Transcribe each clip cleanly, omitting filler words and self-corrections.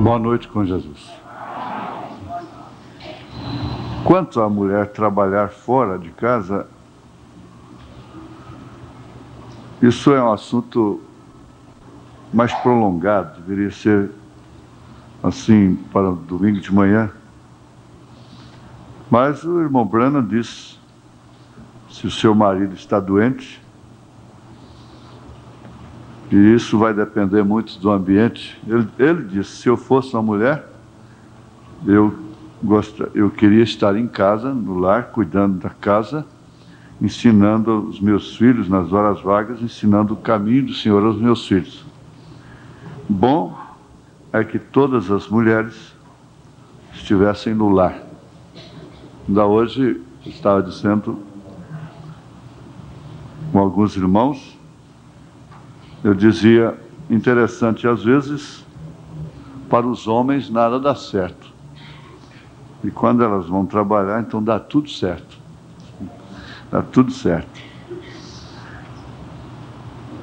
Boa noite com Jesus. Quanto à mulher trabalhar fora de casa, isso é um assunto mais prolongado, deveria ser assim para o domingo de manhã. Mas o irmão Branham disse, se o seu marido está doente, e isso vai depender muito do ambiente, ele disse, se eu fosse uma mulher, eu queria estar em casa, no lar, cuidando da casa, ensinando os meus filhos, nas horas vagas, ensinando o caminho do Senhor aos meus filhos. Bom é que todas as mulheres estivessem no lar. Ainda hoje, eu estava dizendo com alguns irmãos, eu dizia, interessante, às vezes, para os homens nada dá certo. E quando elas vão trabalhar, então dá tudo certo. Dá tudo certo.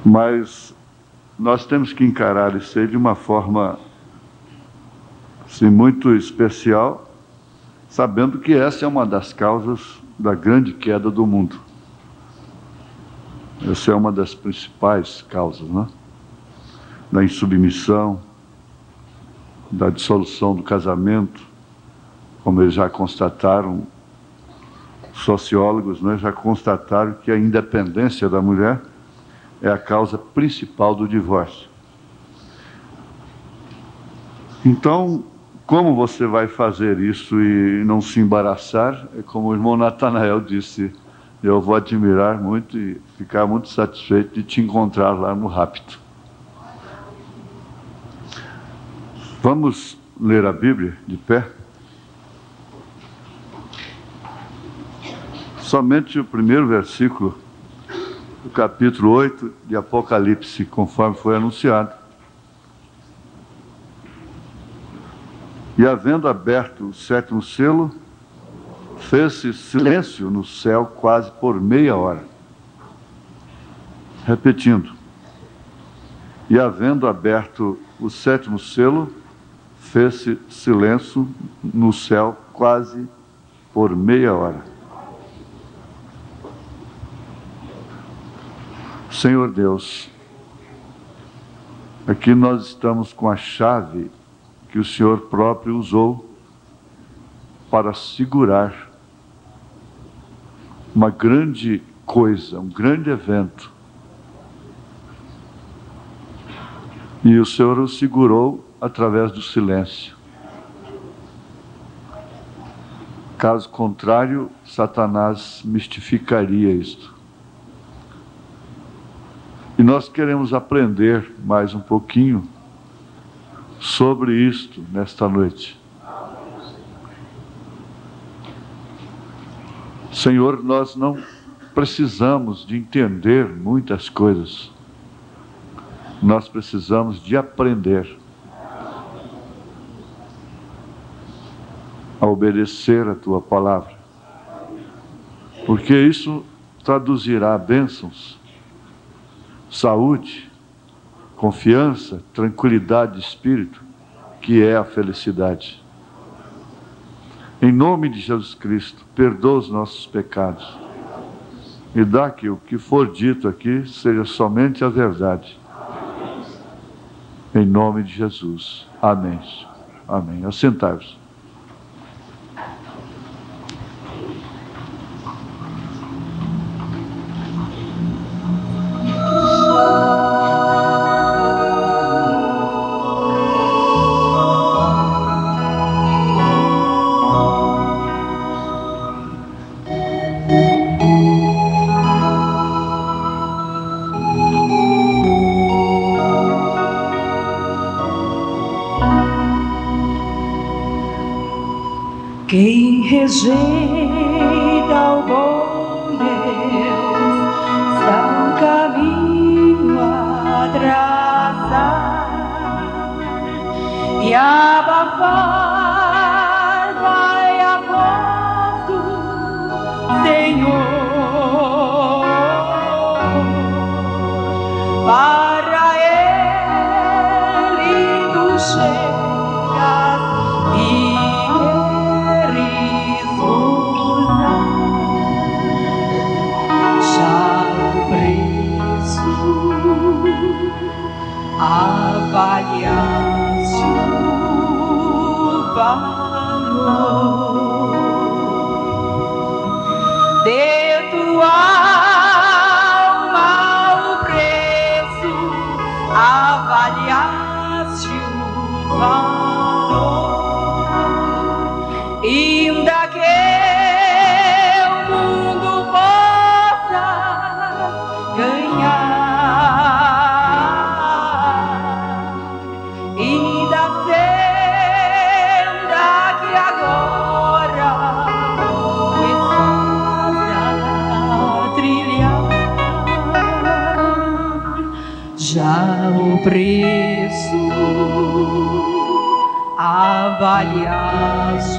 Mas nós temos que encarar isso aí de uma forma assim, muito especial, sabendo que essa é uma das causas da grande queda do mundo. Essa é uma das principais causas, né? Da insubmissão, da dissolução do casamento, como eles já constataram, sociólogos, né, já constataram que a independência da mulher é a causa principal do divórcio. Então, como você vai fazer isso e não se embaraçar? É como o irmão Natanael disse, eu vou admirar muito e ficar muito satisfeito de te encontrar lá no rapto. Vamos ler a Bíblia de pé? Somente o primeiro versículo do capítulo 8 de Apocalipse, conforme foi anunciado. E havendo aberto o sétimo selo, fez-se silêncio no céu quase por meia hora. Repetindo. E havendo aberto o sétimo selo, fez-se silêncio no céu quase por meia hora. Senhor Deus, aqui nós estamos com a chave que o Senhor próprio usou para segurar uma grande coisa, um grande evento. E o Senhor o segurou através do silêncio. Caso contrário, Satanás mistificaria isto. E nós queremos aprender mais um pouquinho sobre isto nesta noite. Senhor, nós não precisamos de entender muitas coisas. Nós precisamos de aprender a obedecer a Tua palavra. Porque isso traduzirá bênçãos, saúde, confiança, tranquilidade de espírito, que é a felicidade. Em nome de Jesus Cristo, perdoa os nossos pecados e dá que o que for dito aqui seja somente a verdade. Em nome de Jesus. Amém. Amém. Assentai-vos. Quem rejeita o bom Deus está um caminho a traçar e abafar vai aposto, Senhor, para Ele tu chega. avaliaste o valor de tua alma, o preço, avaliaste o valor, ainda que o mundo possa ganhar. Já o preço avaliaste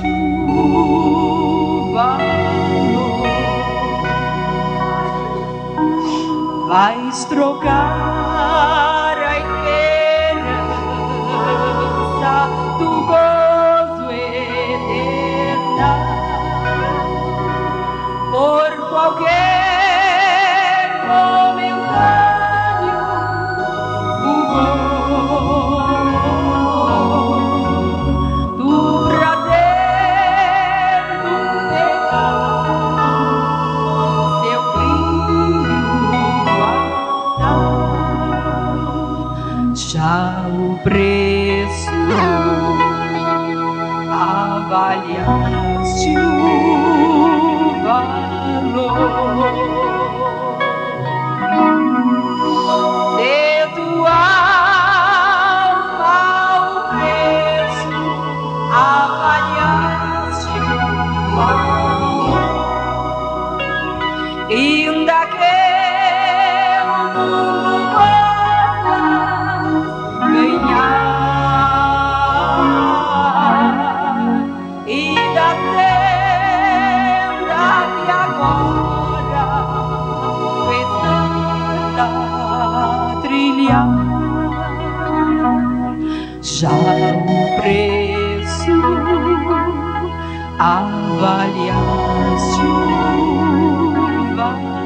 o valor, vais trocar a esperança do gozo eterno por qualquer momentâneo do prazer do pecado, seu brilho guardar. Já o preço avaliaste o valor de tua alma, o preço avaliaste o valor, ainda que o mundo possa ganhar. E da senda que agora está a trilhar, já o preço avaliaste o valor.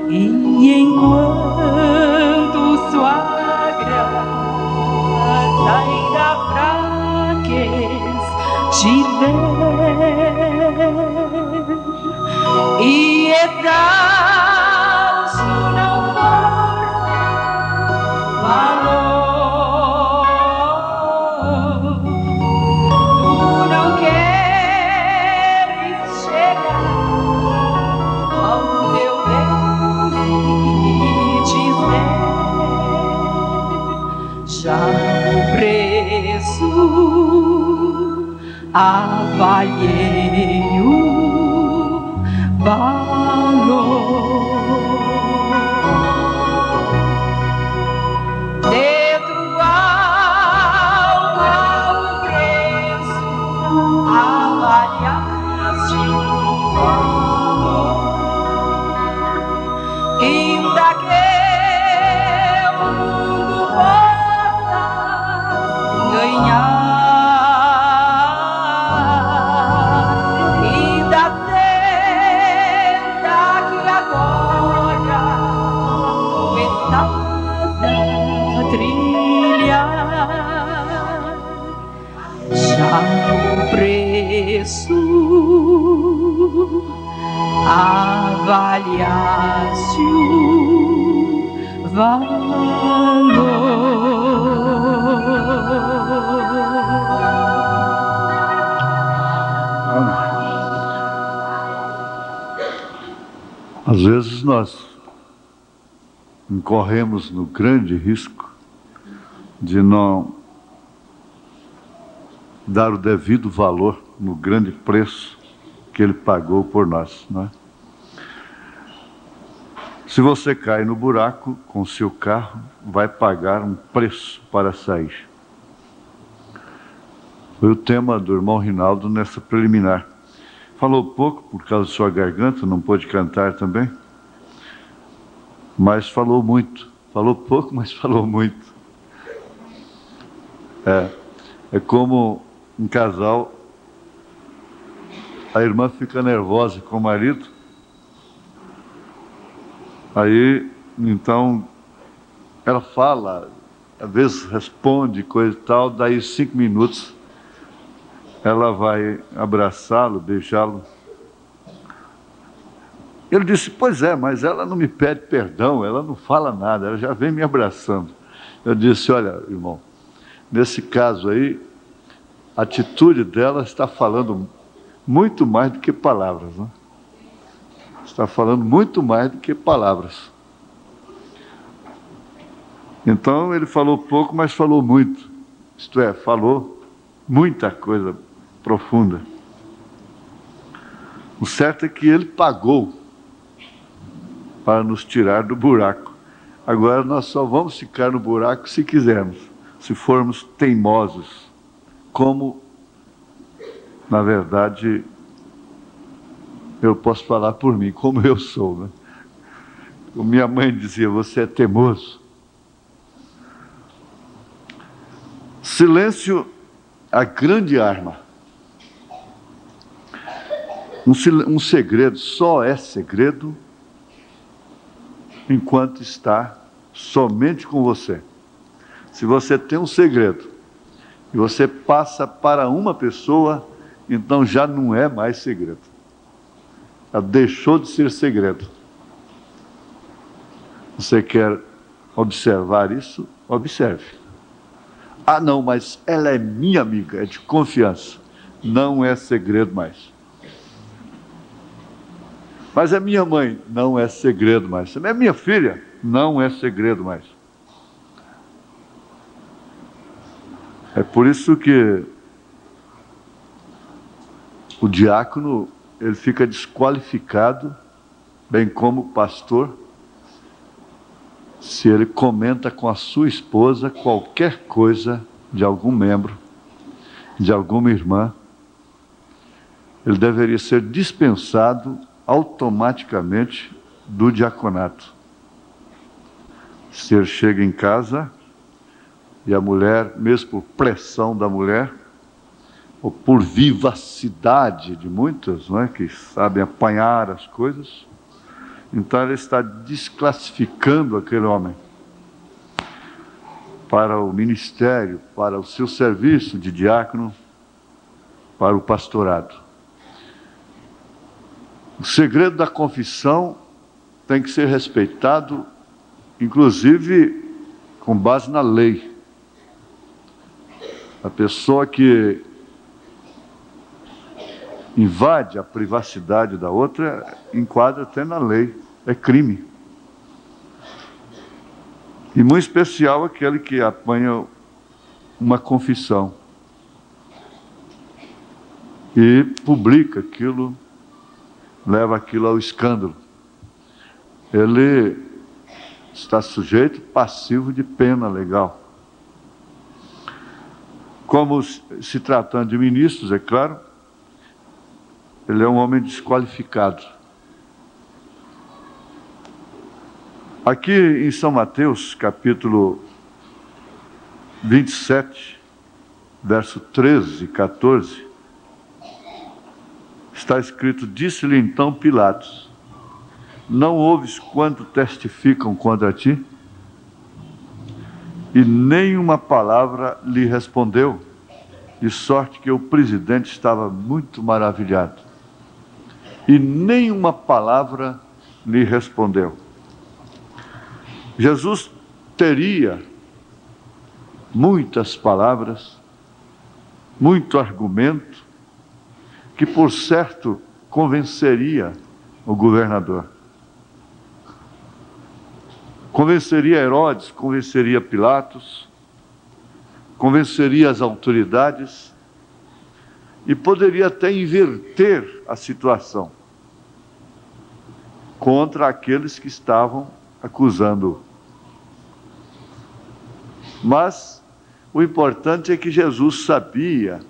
E enquanto sua graça ainda fraqueza tiver e exausto não for valor, tu não queres chegar ao teu Deus e dizer, já o preço avaliei o valor de tua alma, o preço avaliaste o valor, ainda que o mundo possa ganhar. Já o preço avaliaste o valor. Às vezes nós incorremos no grande risco de não dar o devido valor no grande preço que ele pagou por nós, não é? Se você cai no buraco com o seu carro, vai pagar um preço para sair. Foi o tema do irmão Rinaldo nessa preliminar. Falou pouco por causa de sua garganta, não pôde cantar também, mas falou muito. Falou pouco, mas falou muito. É como um casal, a irmã fica nervosa com o marido, aí, então, ela fala, às vezes responde coisa e tal, daí 5 minutos ela vai abraçá-lo, beijá-lo. Ele disse, pois é, mas ela não me pede perdão, ela não fala nada, ela já vem me abraçando. Eu disse, olha, irmão, nesse caso aí, a atitude dela está falando muito mais do que palavras, né? Está falando muito mais do que palavras. Então ele falou pouco, mas falou muito. Isto é, falou muita coisa profunda. O certo é que ele pagou para nos tirar do buraco. Agora nós só vamos ficar no buraco se quisermos, se formos teimosos, como, na verdade, eu posso falar por mim, como eu sou, né? Minha mãe dizia, você é teimoso. Silêncio, a grande arma. Um segredo só é segredo enquanto está somente com você. Se você tem um segredo e você passa para uma pessoa, então já não é mais segredo. Já deixou de ser segredo. Você quer observar isso? Observe. Ah, não, mas ela é minha amiga, é de confiança. Não é segredo mais. Mas é minha mãe, não é segredo mais. É minha filha, não é segredo mais. É por isso que o diácono, ele fica desqualificado, bem como o pastor, se ele comenta com a sua esposa qualquer coisa de algum membro, de alguma irmã. Ele deveria ser dispensado automaticamente do diaconato. Se ele chega em casa e a mulher, mesmo por pressão da mulher, ou por vivacidade de muitas, não é, que sabem apanhar as coisas, então ele está desclassificando aquele homem para o ministério, para o seu serviço de diácono, para o pastorado. O segredo da confissão tem que ser respeitado, inclusive com base na lei. A pessoa que invade a privacidade da outra, enquadra até na lei, é crime. E muito especial aquele que apanha uma confissão e publica aquilo, leva aquilo ao escândalo. Ele está sujeito passivo de pena legal. Como se tratando de ministros, é claro, ele é um homem desqualificado. Aqui em São Mateus, capítulo 27, verso 13 e 14, está escrito, disse-lhe então Pilatos, não ouves quanto testificam contra ti? E nenhuma palavra lhe respondeu, de sorte que o presidente estava muito maravilhado. E nenhuma palavra lhe respondeu. Jesus teria muitas palavras, muito argumento, que por certo convenceria o governador. Convenceria Herodes, convenceria Pilatos, convenceria as autoridades e poderia até inverter a situação contra aqueles que estavam acusando-o. Mas o importante é que Jesus sabia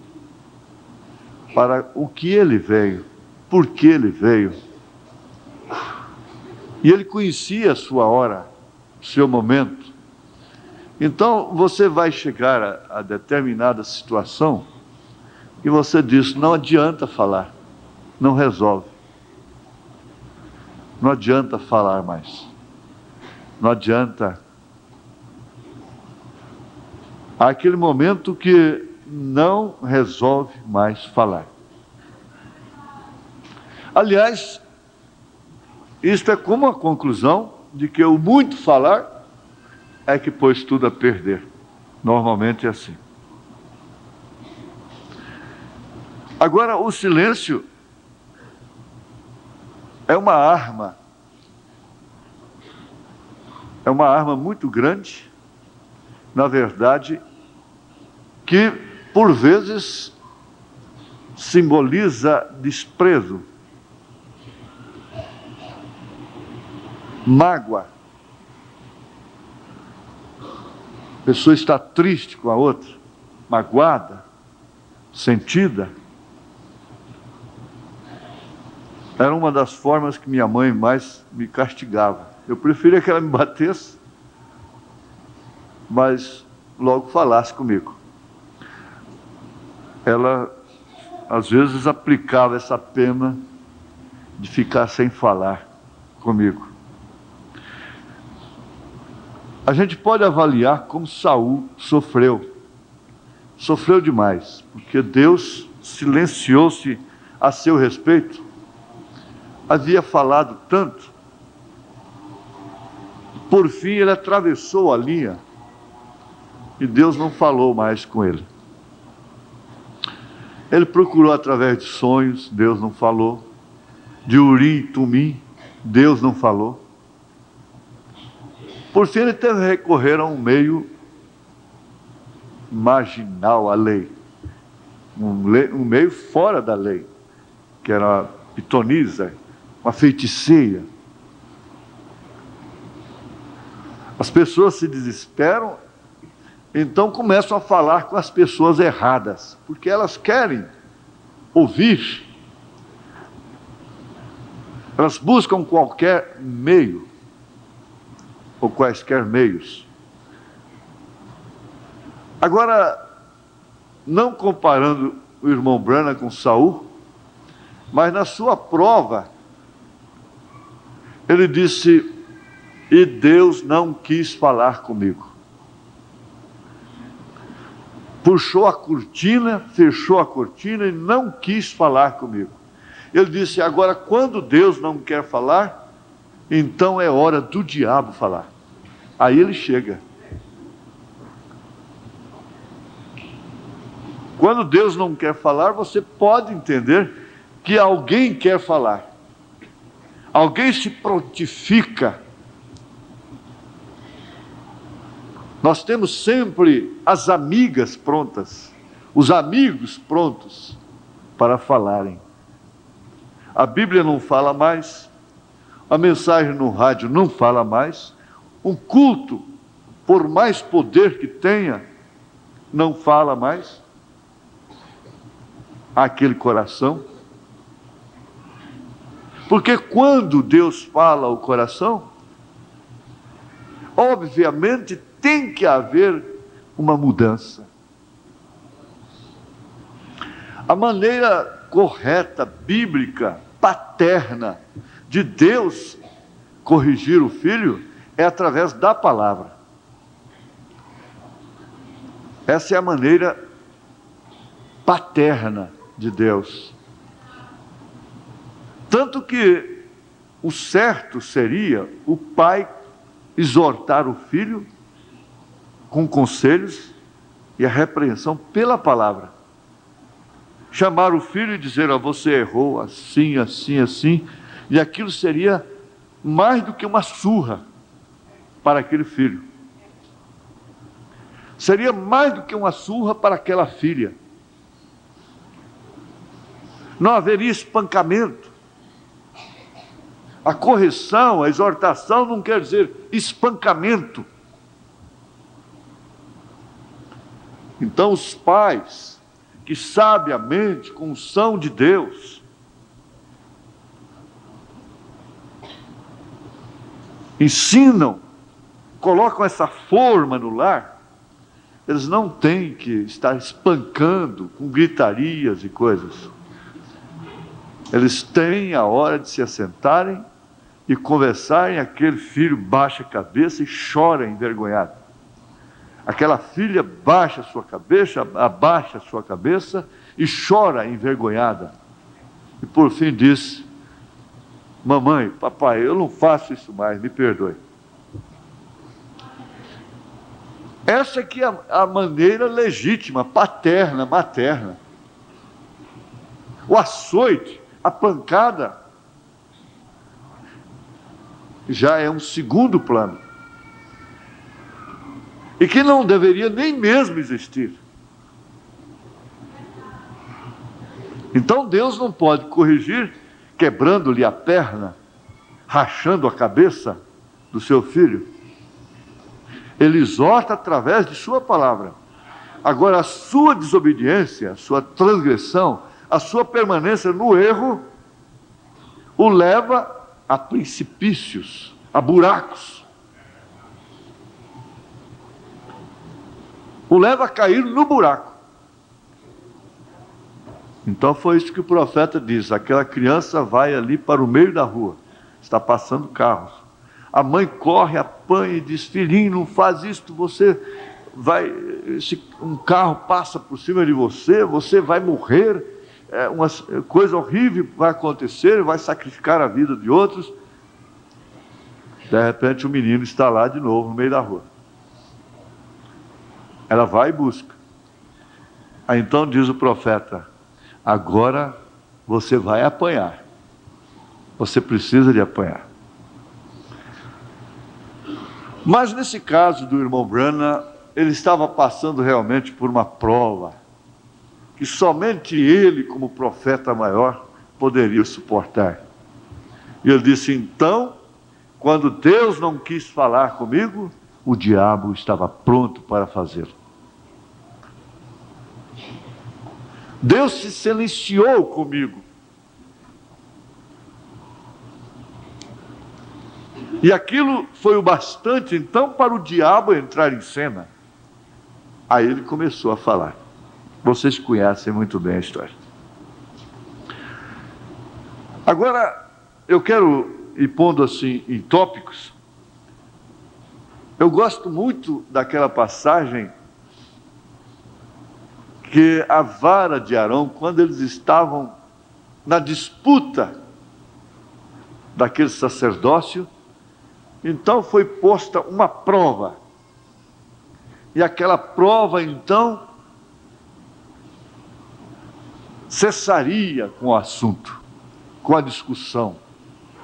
para o que ele veio, por que ele veio. E ele conhecia a sua hora, o seu momento. Então, você vai chegar a determinada situação e você diz, não adianta falar, não resolve. Não adianta falar mais. Não adianta. Há aquele momento que não resolve mais falar. Aliás, isto é como a conclusão de que o muito falar é que pôs tudo a perder. Normalmente é assim. Agora, o silêncio é uma arma muito grande, na verdade, que por vezes simboliza desprezo, mágoa. A pessoa está triste com a outra, magoada, sentida. Era uma das formas que minha mãe mais me castigava. Eu preferia que ela me batesse, mas logo falasse comigo. Ela, às vezes, aplicava essa pena de ficar sem falar comigo. A gente pode avaliar como Saul sofreu. Sofreu demais, porque Deus silenciou-se a seu respeito. Havia falado tanto. Por fim, ele atravessou a linha e Deus não falou mais com ele. Ele procurou através de sonhos, Deus não falou. De Urim e Tumim, Deus não falou. Por fim, ele teve que recorrer a um meio marginal à lei. Um meio fora da lei, que era a pitonisa, uma feiticeira. As pessoas se desesperam, então começam a falar com as pessoas erradas, porque elas querem ouvir. Elas buscam qualquer meio, ou quaisquer meios. Agora, não comparando o irmão Branham com Saul, mas na sua prova, ele disse, e Deus não quis falar comigo. Puxou a cortina, fechou a cortina e não quis falar comigo. Ele disse, agora quando Deus não quer falar, então é hora do diabo falar. Aí ele chega. Quando Deus não quer falar, você pode entender que alguém quer falar. Alguém se prontifica. Nós temos sempre as amigas prontas, os amigos prontos para falarem. A Bíblia não fala mais, a mensagem no rádio não fala mais, um culto, por mais poder que tenha, não fala mais àquele coração. Porque quando Deus fala ao coração, obviamente tem que haver uma mudança. A maneira correta, bíblica, paterna, de Deus corrigir o filho é através da palavra. Essa é a maneira paterna de Deus. Tanto que o certo seria o pai exortar o filho com conselhos e a repreensão pela palavra. Chamar o filho e dizer, você errou assim, assim, assim, e aquilo seria mais do que uma surra para aquele filho. Seria mais do que uma surra para aquela filha. Não haveria espancamento. A correção, a exortação não quer dizer espancamento. Então os pais, que sabiamente, com unção de Deus, ensinam colocam essa forma no lar, eles não têm que estar espancando com gritarias e coisas. Eles têm a hora de se assentarem e conversarem. Aquele filho baixa a cabeça e chora envergonhado. Aquela filha abaixa a sua cabeça e chora envergonhada. E por fim diz: mamãe, papai, eu não faço isso mais, me perdoe. Essa aqui é a maneira legítima, paterna, materna. O açoite, a pancada, já é um segundo plano. E que não deveria nem mesmo existir. Então Deus não pode corrigir quebrando-lhe a perna, rachando a cabeça do seu filho. Ele exorta através de sua palavra. Agora, a sua desobediência, a sua transgressão, a sua permanência no erro, o leva a precipícios, a buracos. O leva a cair no buraco. Então foi isso que o profeta diz: aquela criança vai ali para o meio da rua, está passando carros. A mãe corre, apanha e diz: filhinho, não faz isso, você vai, um carro passa por cima de você, você vai morrer, uma coisa horrível vai acontecer, vai sacrificar a vida de outros. De repente o menino está lá de novo no meio da rua. Ela vai e busca. Aí então diz o profeta: agora você vai apanhar. Você precisa de apanhar. Mas nesse caso do irmão Branham, ele estava passando realmente por uma prova que somente ele, como profeta maior, poderia suportar. E ele disse: então, quando Deus não quis falar comigo, o diabo estava pronto para fazê-lo. Deus se silenciou comigo. E aquilo foi o bastante, então, para o diabo entrar em cena. Aí ele começou a falar. Vocês conhecem muito bem a história. Agora, eu quero ir pondo assim em tópicos. Eu gosto muito daquela passagem que a vara de Arão, quando eles estavam na disputa daquele sacerdócio, então foi posta uma prova. E aquela prova, então, cessaria com o assunto, com a discussão,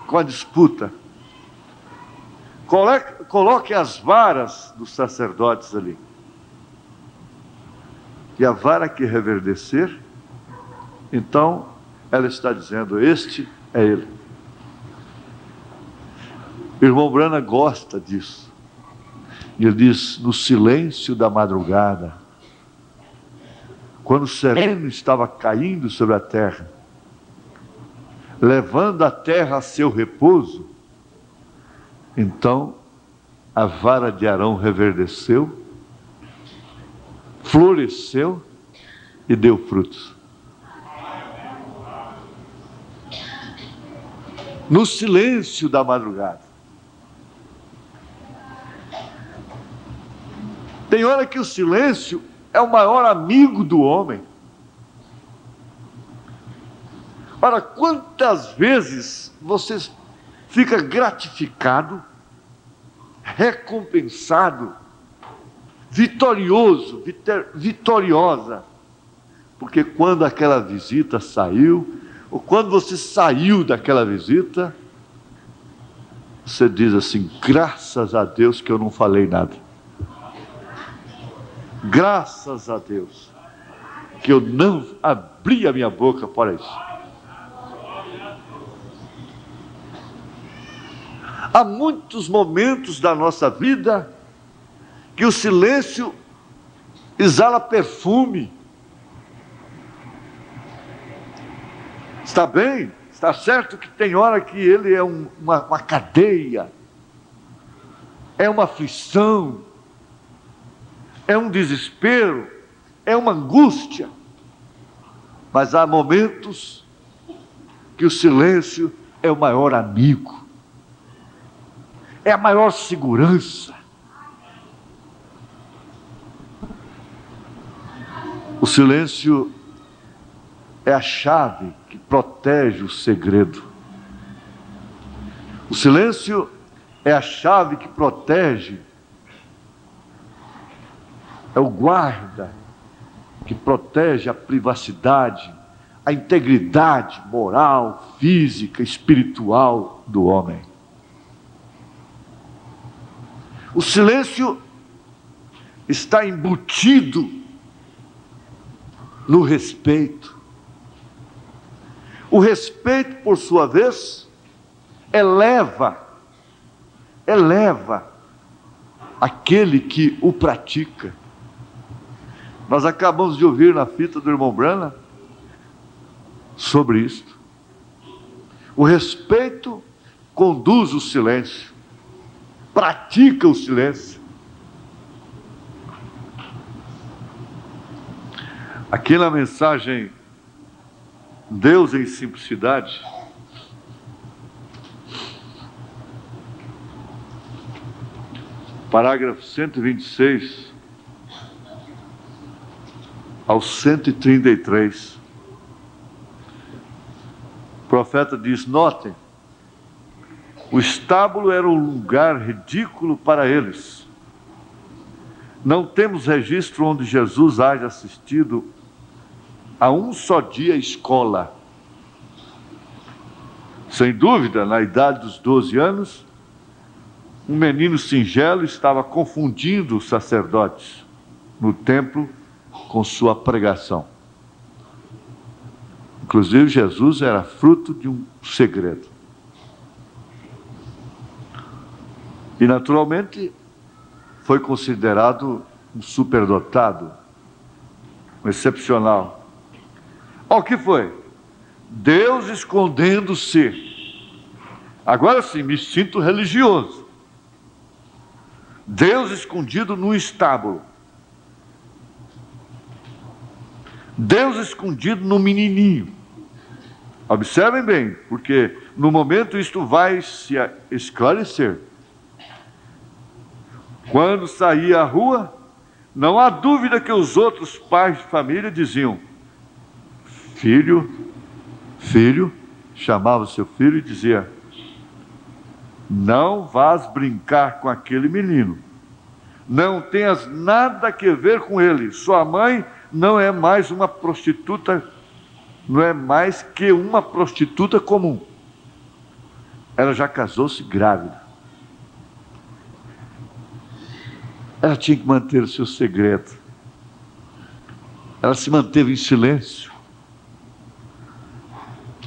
com a disputa. Coloque as varas dos sacerdotes ali. E a vara que reverdecer, então, ela está dizendo: este é ele. O irmão Branham gosta disso. E ele diz: no silêncio da madrugada, quando o sereno estava caindo sobre a terra, levando a terra a seu repouso, então a vara de Arão reverdeceu, floresceu e deu frutos. No silêncio da madrugada. Tem hora que o silêncio é o maior amigo do homem. Ora, quantas vezes você fica gratificado, recompensado, vitorioso, vitoriosa, porque quando aquela visita saiu, ou quando você saiu daquela visita, você diz assim: graças a Deus que eu não falei nada. Graças a Deus que eu não abri a minha boca para isso. Há muitos momentos da nossa vida que o silêncio exala perfume. Está bem? Está certo que tem hora que ele é uma cadeia. é uma aflição, é um desespero, é uma angústia. Mas há momentos que o silêncio é o maior amigo, é a maior segurança. O silêncio é a chave que protege o segredo. O silêncio é a chave que protege, é o guarda que protege a privacidade, a integridade moral, física, espiritual do homem. O silêncio está embutido no respeito. O respeito, por sua vez, eleva aquele que o pratica. Nós acabamos de ouvir na fita do irmão Branham sobre isto. O respeito conduz o silêncio, pratica o silêncio. Aqui na mensagem Deus em Simplicidade, parágrafo 126 ao 133, o profeta diz: notem, o estábulo era um lugar ridículo para eles. Não temos registro onde Jesus haja assistido a um só dia escola. Sem dúvida, na idade dos 12 anos, um menino singelo estava confundindo os sacerdotes no templo com sua pregação. Inclusive, Jesus era fruto de um segredo. E, naturalmente, foi considerado um superdotado, um excepcional. Olha o que foi? Deus escondendo-se. Agora sim, me sinto religioso. Deus escondido num estábulo. Deus escondido no menininho. Observem bem, porque no momento isto vai se esclarecer. Quando saía à rua, não há dúvida que os outros pais de família diziam: filho, chamava o seu filho e dizia: não vás brincar com aquele menino, não tenhas nada a ver com ele, sua mãe não é mais uma prostituta, não é mais que uma prostituta comum, ela já casou-se grávida, ela tinha que manter o seu segredo, ela se manteve em silêncio.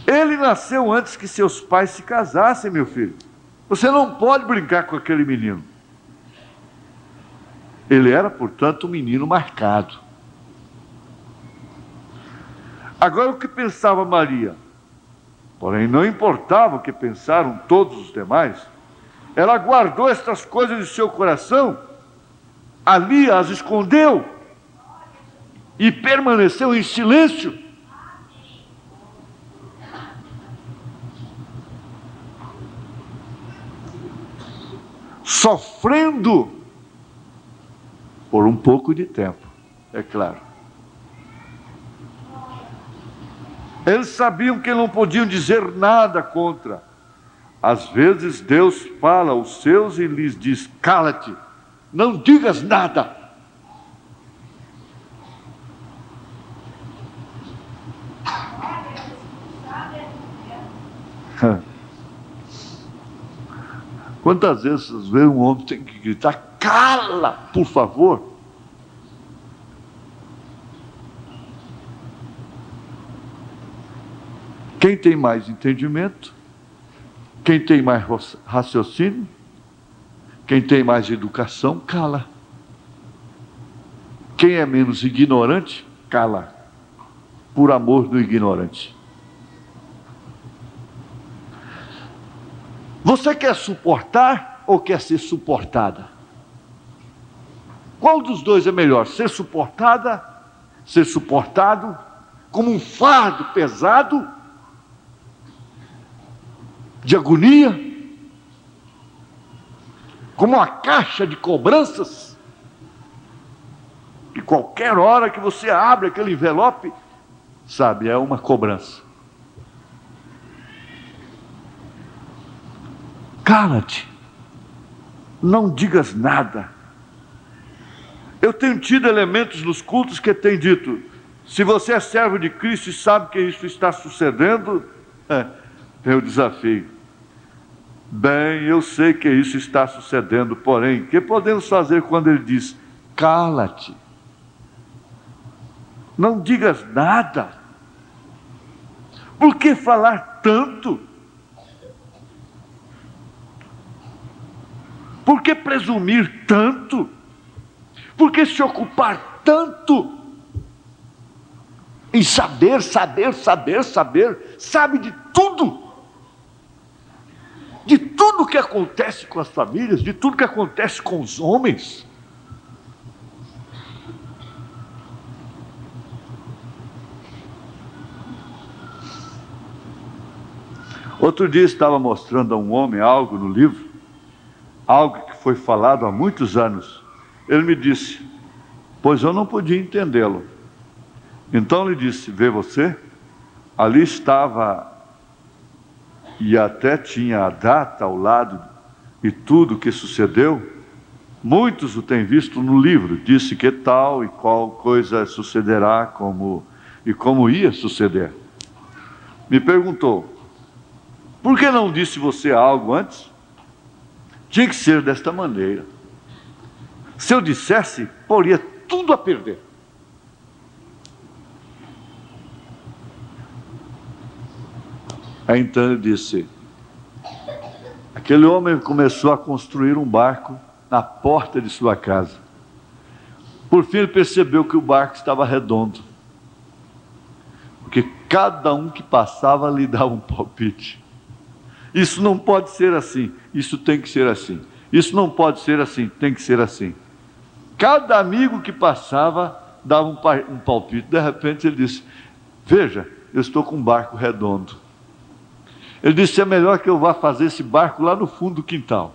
Ele nasceu antes que seus pais se casassem, meu filho. Você não pode brincar com aquele menino. Ele era, portanto, um menino marcado. Agora, o que pensava Maria? Porém, não importava o que pensaram todos os demais. Ela guardou estas coisas em seu coração, ali as escondeu e permaneceu em silêncio. Sofrendo por um pouco de tempo, é claro. Eles sabiam que não podiam dizer nada contra. Às vezes Deus fala aos seus e lhes diz: cala-te, não digas nada. Quantas vezes vocês veem um homem tem que gritar: cala, por favor? Quem tem mais entendimento, quem tem mais raciocínio, quem tem mais educação, cala. Quem é menos ignorante, cala, por amor do ignorante. Você quer suportar ou quer ser suportada? Qual dos dois é melhor? Ser suportada, ser suportado como um fardo pesado de agonia, como uma caixa de cobranças, que qualquer hora que você abre aquele envelope, sabe, é uma cobrança. Cala-te, não digas nada. Eu tenho tido elementos nos cultos que têm dito: se você é servo de Cristo e sabe que isso está sucedendo, eu desafio. Bem, eu sei que isso está sucedendo, porém, o que podemos fazer quando ele diz: cala-te, não digas nada? Por que falar tanto? Por que presumir tanto? Por que se ocupar tanto em saber? Sabe de tudo. De tudo que acontece com as famílias, de tudo que acontece com os homens. Outro dia estava mostrando a um homem algo no livro, algo que foi falado há muitos anos. Ele me disse, pois eu não podia entendê-lo. Então ele disse: vê você, ali estava, e até tinha a data ao lado, e tudo o que sucedeu. Muitos o têm visto no livro, disse que tal e qual coisa sucederá, como ia suceder. Me perguntou: por que não disse você algo antes? Tinha que ser desta maneira. Se eu dissesse, poria tudo a perder. Aí então ele disse: aquele homem começou a construir um barco na porta de sua casa. Por fim ele percebeu que o barco estava redondo, porque cada um que passava lhe dava um palpite. Isso não pode ser assim, isso tem que ser assim. Isso não pode ser assim, tem que ser assim. Cada amigo que passava dava um palpite. De repente ele disse: veja, eu estou com um barco redondo. Ele disse: é melhor que eu vá fazer esse barco lá no fundo do quintal,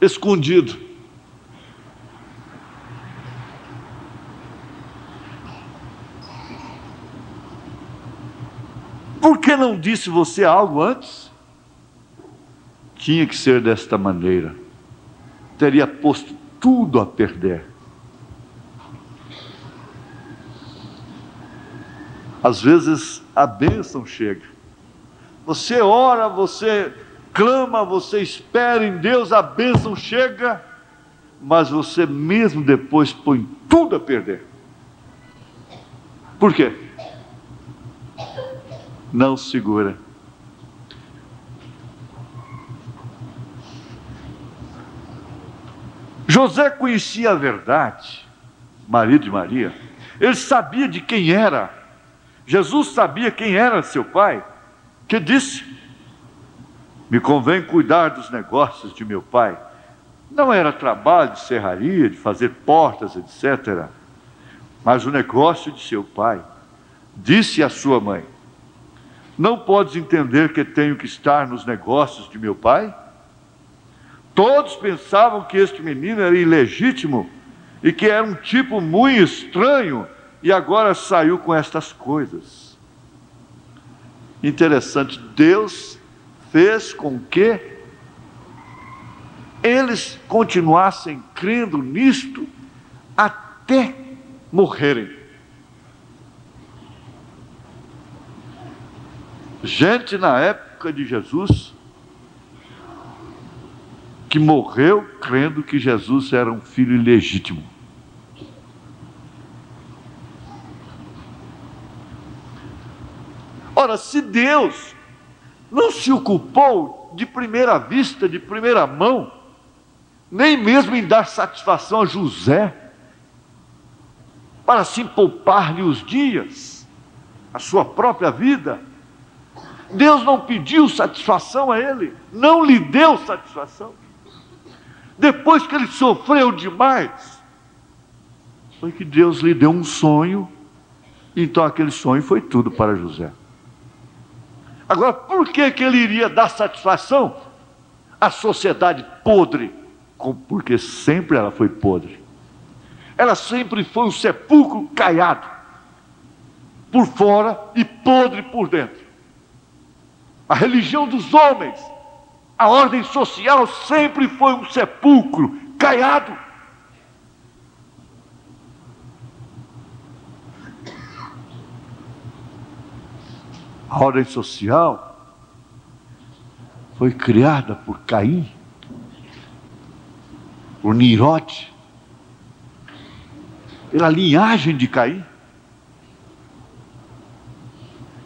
escondido. Por que não disse você algo antes? Tinha que ser desta maneira. Teria posto tudo a perder. Às vezes a bênção chega. Você ora, você clama, você espera em Deus, a bênção chega, mas você mesmo depois põe tudo a perder. Por quê? Não segura. José conhecia a verdade, marido de Maria. Ele sabia de quem era. Jesus sabia quem era seu pai, que disse: me convém cuidar dos negócios de meu pai. Não era trabalho de serraria, de fazer portas, etc. Mas o negócio de seu pai. Disse à sua mãe: não podes entender que tenho que estar nos negócios de meu pai? Todos pensavam que este menino era ilegítimo e que era um tipo muito estranho, e agora saiu com estas coisas. Interessante, Deus fez com que eles continuassem crendo nisto até morrerem. Gente na época de Jesus que morreu crendo que Jesus era um filho ilegítimo. Ora, se Deus não se ocupou de primeira vista, de primeira mão, nem mesmo em dar satisfação a José, para assim poupar-lhe os dias, a sua própria vida, Deus não pediu satisfação a ele, não lhe deu satisfação. depois que ele sofreu demais, foi que Deus lhe deu um sonho. Então aquele sonho foi tudo para José. Agora, por que ele iria dar satisfação à sociedade podre? Porque sempre ela foi podre. Ela sempre foi um sepulcro caiado por fora e podre por dentro. A religião dos homens, a ordem social sempre foi um sepulcro caiado. A ordem social foi criada por Caim, por Nimrod, pela linhagem de Caim.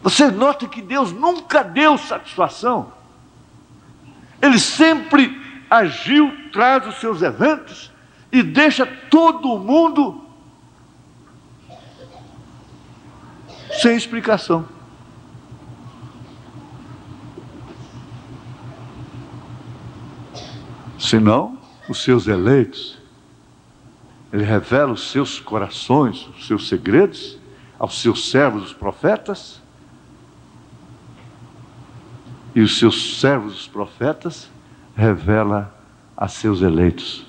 Você nota que Deus nunca deu satisfação. Ele sempre agiu, traz os seus eventos e deixa todo mundo sem explicação. Senão, os seus eleitos, ele revela os seus corações, os seus segredos aos seus servos, os profetas. E os seus servos, os profetas, revela a seus eleitos.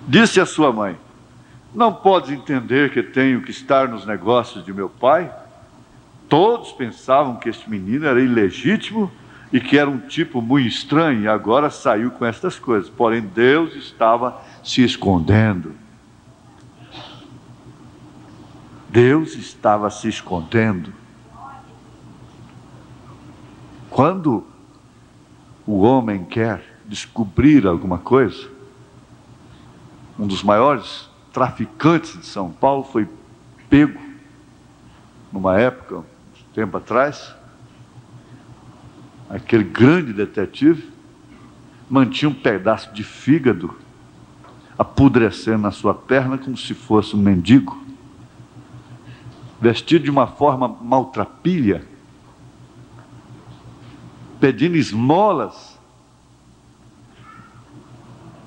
Disse a sua mãe: não podes entender que tenho que estar nos negócios de meu pai? Todos pensavam que este menino era ilegítimo e que era um tipo muito estranho, e agora saiu com estas coisas. Porém, Deus estava se escondendo. Deus estava se escondendo. Quando o homem quer descobrir alguma coisa, um dos maiores traficantes de São Paulo foi pego, numa época, um tempo atrás. Aquele grande detetive mantinha um pedaço de fígado apodrecendo na sua perna como se fosse um mendigo, vestido de uma forma maltrapilha, pedindo esmolas,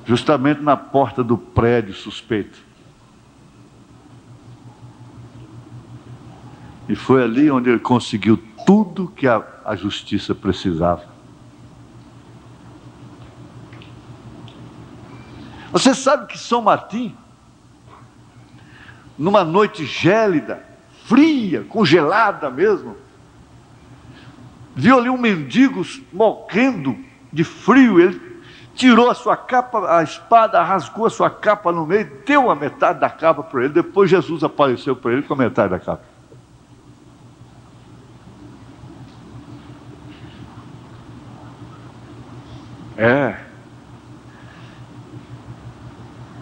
justamente na porta do prédio suspeito. E foi ali onde ele conseguiu tudo que a justiça precisava. Você sabe que São Martim, numa noite gélida, fria, congelada mesmo, viu ali um mendigo morrendo de frio. Ele tirou a sua capa, a espada, rasgou a sua capa no meio, deu a metade da capa para ele. Depois Jesus apareceu para ele com a metade da capa.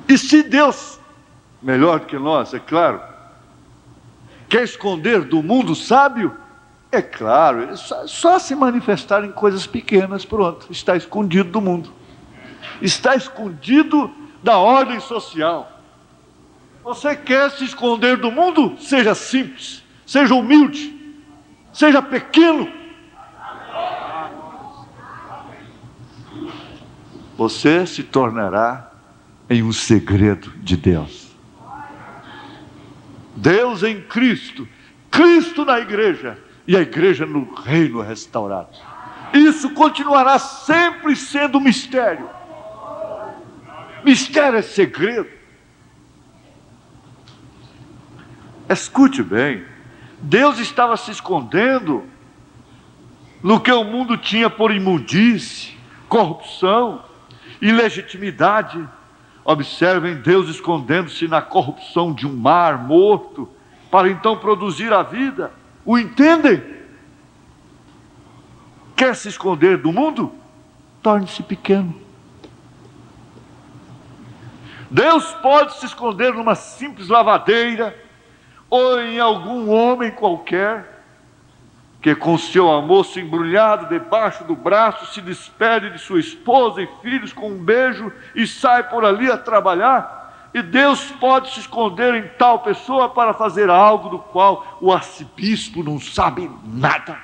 E se Deus, melhor do que nós, é claro, quer esconder do mundo sábio, é claro, ele só se manifestar em coisas pequenas, pronto, está escondido do mundo, está escondido da ordem social. Você quer se esconder do mundo? Seja simples, seja humilde, seja pequeno. Você se tornará em um segredo de Deus. Deus em Cristo, Cristo na igreja, e a igreja no reino restaurado. Isso continuará sempre sendo mistério. Mistério é segredo. Escute bem, Deus estava se escondendo no que o mundo tinha por imundície, corrupção, ilegitimidade. Observem Deus escondendo-se na corrupção de um mar morto, para então produzir a vida. O entendem? Quer se esconder do mundo? Torne-se pequeno. Deus pode se esconder numa simples lavadeira, ou em algum homem qualquer, que com seu almoço embrulhado debaixo do braço se despede de sua esposa e filhos com um beijo e sai por ali a trabalhar. E Deus pode se esconder em tal pessoa para fazer algo do qual o arcebispo não sabe nada.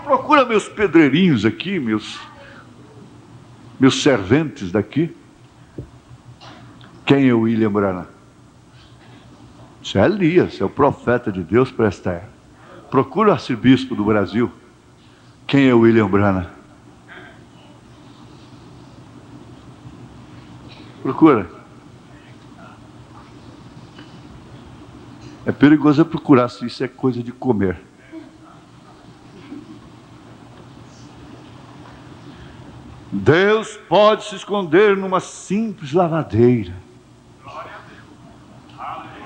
procura meus pedreirinhos aqui, meus serventes daqui. Quem é o William Branham? Isso é Elias, é o profeta de Deus para esta era. Procura o arcebispo do Brasil. Quem é o William Branham? Procura. É perigoso procurar se isso é coisa de comer. Deus pode se esconder numa simples lavadeira.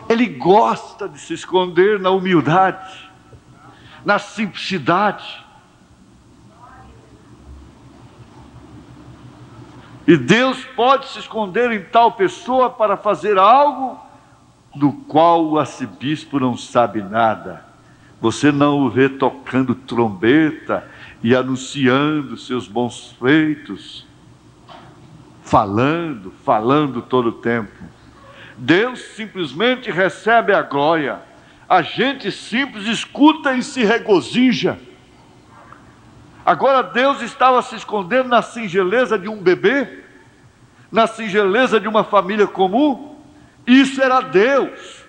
Ele gosta de se esconder na humildade, na simplicidade. E Deus pode se esconder em tal pessoa para fazer algo do qual o arcebispo não sabe nada. Você não o vê tocando trombeta e anunciando seus bons feitos, falando todo o tempo. Deus simplesmente recebe a glória. A gente simples escuta e se regozija. Agora Deus estava se escondendo na singeleza de um bebê, na singeleza de uma família comum. Isso era Deus.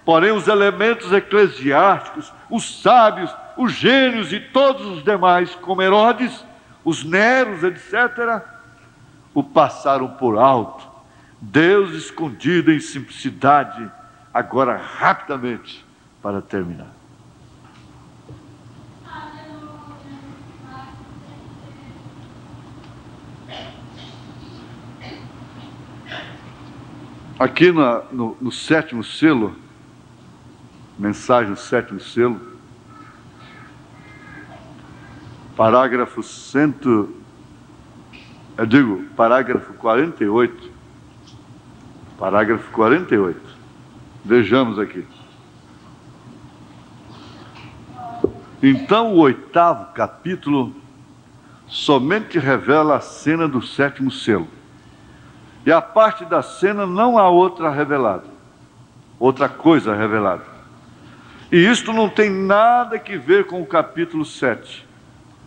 Porém, os elementos eclesiásticos, os sábios, os gênios e todos os demais, como Herodes, os Neros, etc., o passaram por alto. Deus escondido em simplicidade, agora rapidamente, para terminar. Aqui no sétimo selo, mensagem do sétimo selo, parágrafo 48, parágrafo 48, vejamos aqui. Então o 8º capítulo somente revela a cena do sétimo selo. E a parte da cena não há outra coisa revelada. E isto não tem nada que ver com o capítulo 7.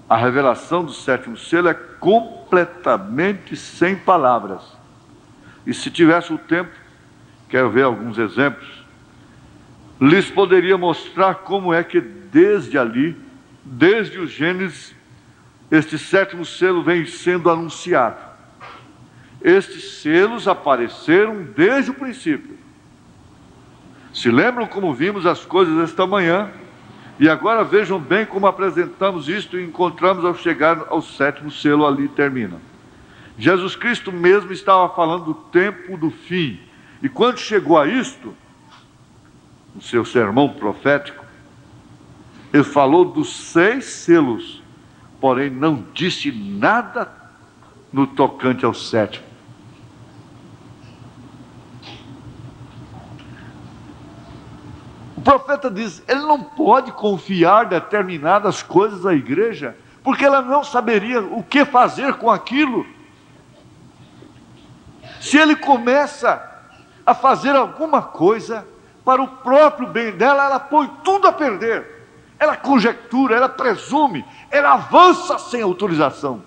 A revelação do sétimo selo é completamente sem palavras. E se tivesse o tempo, quero ver alguns exemplos, lhes poderia mostrar como é que desde o Gênesis, este sétimo selo vem sendo anunciado. Estes selos apareceram desde o princípio. Se lembram como vimos as coisas esta manhã? E agora vejam bem como apresentamos isto e encontramos ao chegar ao sétimo selo, ali termina. Jesus Cristo mesmo estava falando do tempo do fim. E quando chegou a isto, no seu sermão profético, ele falou dos 6 selos, porém não disse nada no tocante ao sétimo. O profeta diz, ele não pode confiar determinadas coisas à igreja, porque ela não saberia o que fazer com aquilo. Se ele começa a fazer alguma coisa para o próprio bem dela, ela põe tudo a perder. Ela conjectura, ela presume, ela avança sem autorização.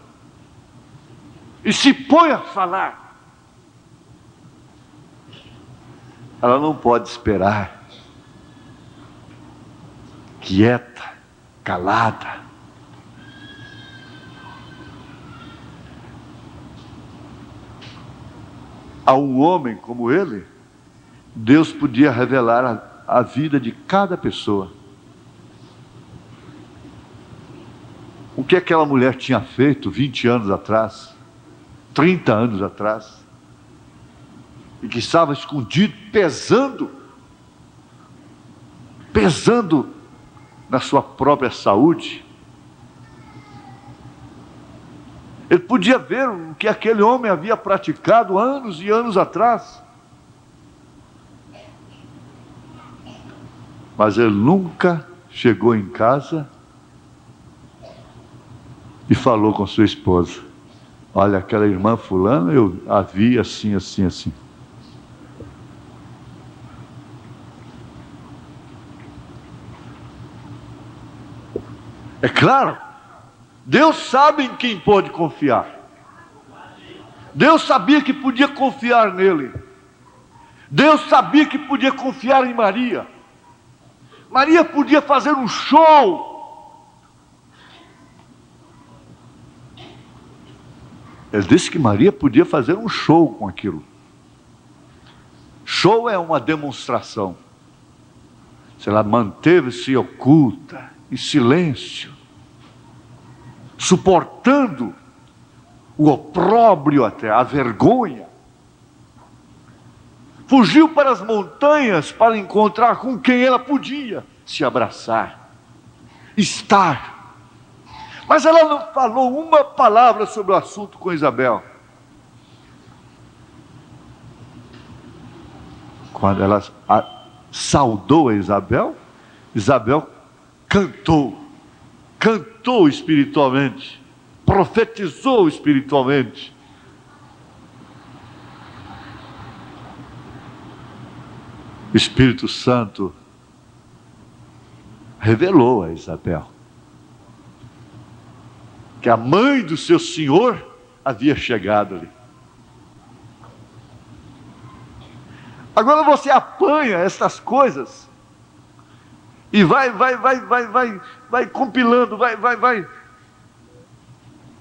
E se põe a falar. Ela não pode esperar. Quieta, calada. A um homem como ele, Deus podia revelar a vida de cada pessoa. O que aquela mulher tinha feito 20 anos atrás, 30 anos atrás, e que estava escondido, pesando na sua própria saúde. Ele podia ver o que aquele homem havia praticado anos e anos atrás. Mas ele nunca chegou em casa e falou com sua esposa: olha, aquela irmã fulana, eu a vi assim, assim, assim. É claro, Deus sabe em quem pode confiar. Deus sabia que podia confiar nele. Deus sabia que podia confiar em Maria. Maria podia fazer um show. Ele disse que Maria podia fazer um show com aquilo. Show é uma demonstração. Se ela manteve-se oculta, em silêncio, suportando o opróbrio até, a vergonha, fugiu para as montanhas para encontrar com quem ela podia se abraçar, estar. Mas ela não falou uma palavra sobre o assunto com Isabel. Quando ela saudou a Isabel, Isabel cantou espiritualmente, profetizou espiritualmente. O Espírito Santo revelou a Isabel que a mãe do seu Senhor havia chegado ali. Agora você apanha essas coisas e vai compilando, vai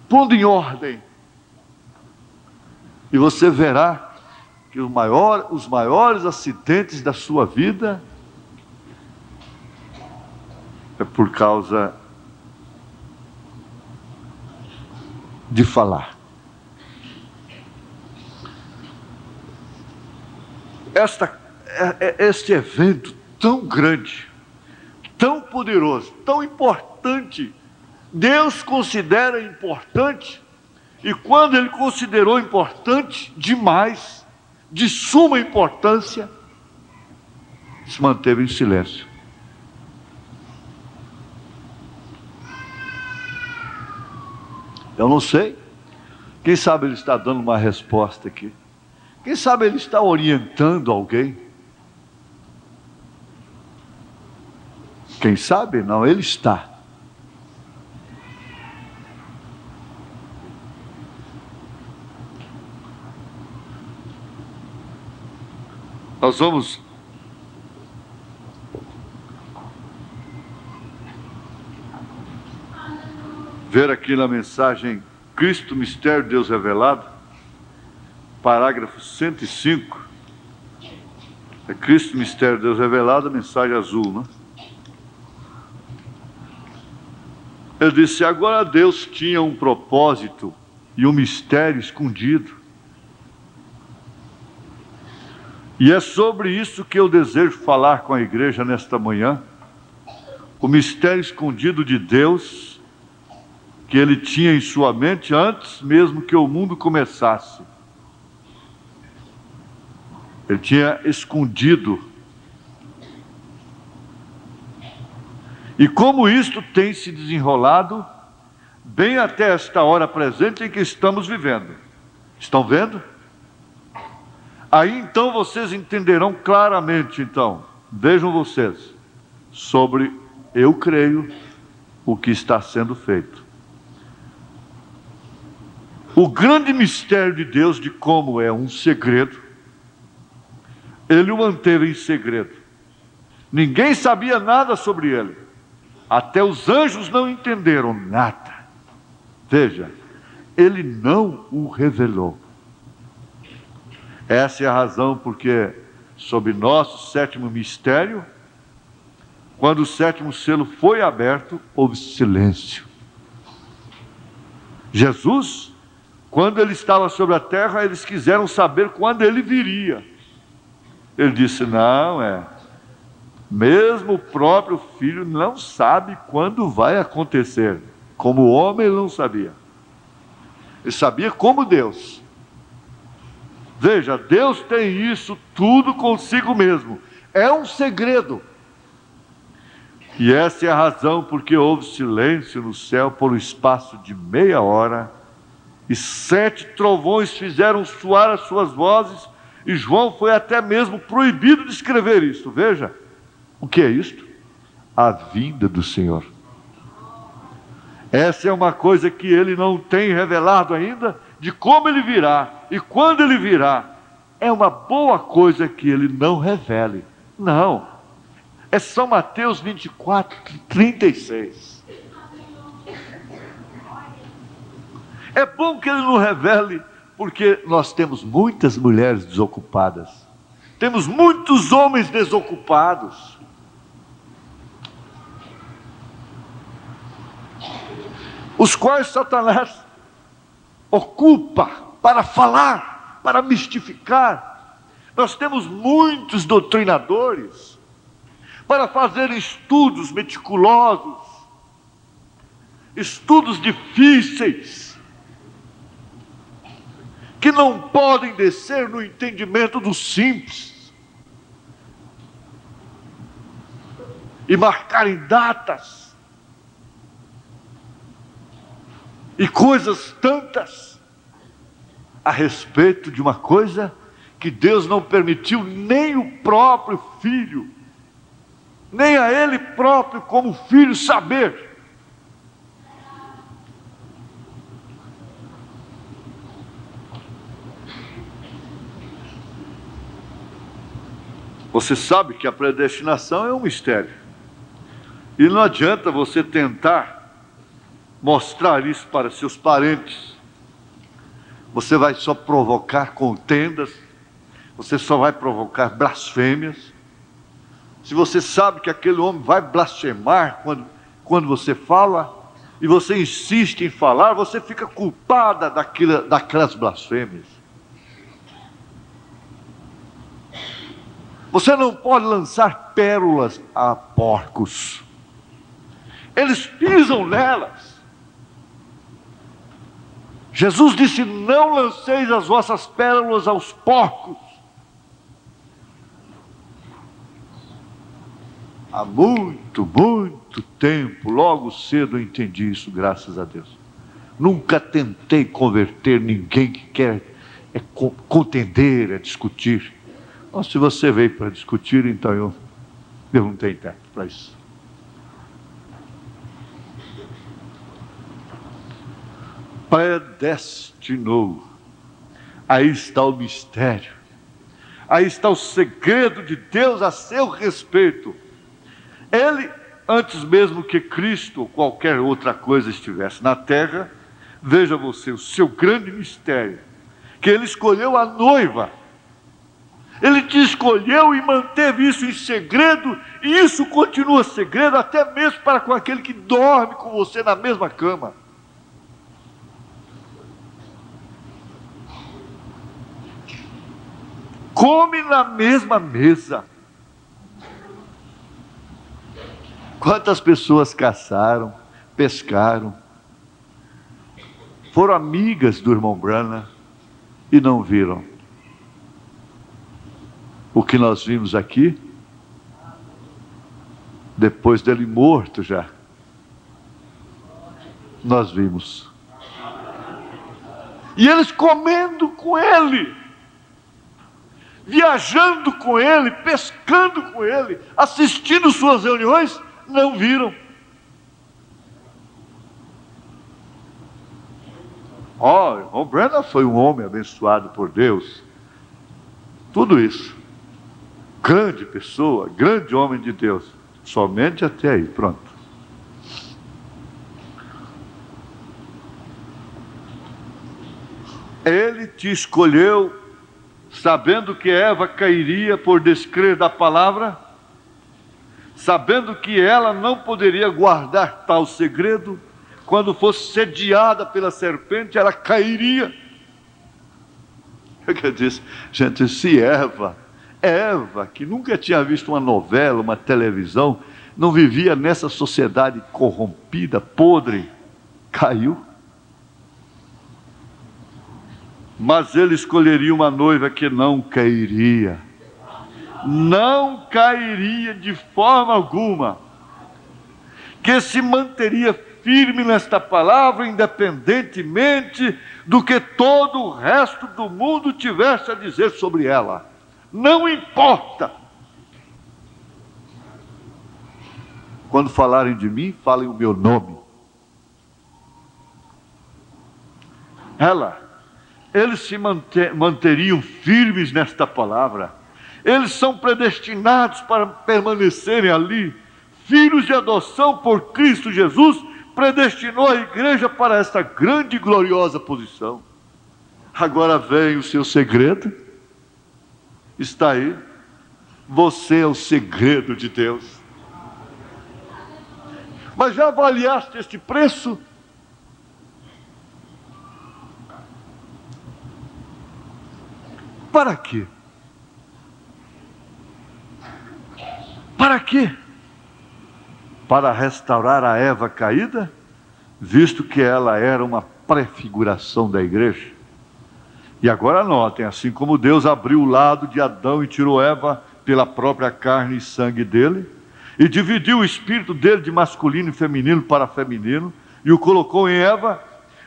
pondo em ordem. E você verá que os maiores acidentes da sua vida é por causa de falar. Este evento tão grande, tão poderoso, tão importante, Deus considera importante, e quando Ele considerou importante demais, de suma importância, se manteve em silêncio. Eu não sei, quem sabe Ele está dando uma resposta aqui, quem sabe Ele está orientando alguém, quem sabe não, Ele está. Nós vamos ver aqui na mensagem Cristo, Mistério de Deus Revelado, parágrafo 105. É Cristo, Mistério de Deus Revelado, a mensagem azul, né? Ele disse: agora Deus tinha um propósito e um mistério escondido. E é sobre isso que eu desejo falar com a igreja nesta manhã. O mistério escondido de Deus, que Ele tinha em sua mente antes mesmo que o mundo começasse. Ele tinha escondido. E como isto tem se desenrolado, bem até esta hora presente em que estamos vivendo. Estão vendo? Aí então vocês entenderão claramente, então, vejam vocês, sobre, eu creio, o que está sendo feito. O grande mistério de Deus, de como é um segredo, Ele o manteve em segredo. Ninguém sabia nada sobre ele. Até os anjos não entenderam nada. Veja, Ele não o revelou. Essa é a razão porque, sob nosso sétimo mistério, quando o sétimo selo foi aberto, houve silêncio. Jesus, quando Ele estava sobre a terra, eles quiseram saber quando Ele viria. Ele disse: não, mesmo o próprio Filho não sabe quando vai acontecer. Como homem Ele não sabia. Ele sabia como Deus. Veja, Deus tem isso tudo consigo mesmo. É um segredo. E essa é a razão porque houve silêncio no céu por um espaço de meia hora, e 7 trovões fizeram soar as suas vozes, e João foi até mesmo proibido de escrever isto. Veja, o que é isto? A vinda do Senhor. Essa é uma coisa que ele não tem revelado ainda, de como ele virá e quando ele virá. É uma boa coisa que ele não revele. Não. É São Mateus 24, 36. É bom que ele não revele, porque nós temos muitas mulheres desocupadas. Temos muitos homens desocupados. Os quais Satanás ocupa para falar, para mistificar. Nós temos muitos doutrinadores para fazer estudos meticulosos, estudos difíceis, que não podem descer no entendimento do simples, e marcarem datas, e coisas tantas, a respeito de uma coisa que Deus não permitiu nem o próprio Filho, nem a Ele próprio como Filho saber. Você sabe que a predestinação é um mistério. E não adianta você tentar mostrar isso para seus parentes. Você vai só provocar contendas. Você só vai provocar blasfêmias. Se você sabe que aquele homem vai blasfemar quando você fala, e você insiste em falar, você fica culpada daquelas blasfêmias. Você não pode lançar pérolas a porcos. Eles pisam nelas. Jesus disse: não lanceis as vossas pérolas aos porcos. Há muito, muito tempo, logo cedo eu entendi isso, graças a Deus. Nunca tentei converter ninguém que quer contender, discutir. Ou se você veio para discutir, então eu não tenho tempo para isso. Predestinou. Aí está o mistério. Aí está o segredo de Deus a seu respeito. Ele, antes mesmo que Cristo ou qualquer outra coisa estivesse na terra, veja você, o seu grande mistério, que Ele escolheu a noiva. Ele te escolheu e manteve isso em segredo, e isso continua segredo até mesmo para com aquele que dorme com você na mesma cama. Come na mesma mesa. Quantas pessoas caçaram, pescaram, foram amigas do irmão Branham e não viram o que nós vimos aqui, depois dele morto já, nós vimos. E eles comendo com ele, viajando com ele, pescando com ele, assistindo suas reuniões, não viram. O Branham foi um homem abençoado por Deus. Tudo isso. Grande pessoa, grande homem de Deus. Somente até aí, pronto. Ele te escolheu, sabendo que Eva cairia por descrer da palavra, sabendo que ela não poderia guardar tal segredo, quando fosse sediada pela serpente, ela cairia. Eu disse, gente, se Eva, que nunca tinha visto uma novela, uma televisão, não vivia nessa sociedade corrompida, podre, caiu. Mas ele escolheria uma noiva que não cairia. Não cairia de forma alguma. Que se manteria firme nesta palavra, independentemente do que todo o resto do mundo tivesse a dizer sobre ela. Não importa. Quando falarem de mim, falem o meu nome. eles se manteriam firmes nesta palavra. Eles são predestinados para permanecerem ali. Filhos de adoção por Cristo Jesus, predestinou a igreja para esta grande e gloriosa posição. Agora vem o seu segredo. Está aí. Você é o segredo de Deus. Mas já avaliaste este preço? Para quê? Para quê? Para restaurar a Eva caída, visto que ela era uma prefiguração da igreja. E agora notem, assim como Deus abriu o lado de Adão e tirou Eva pela própria carne e sangue dele, e dividiu o espírito dele de masculino e feminino para feminino, e o colocou em Eva,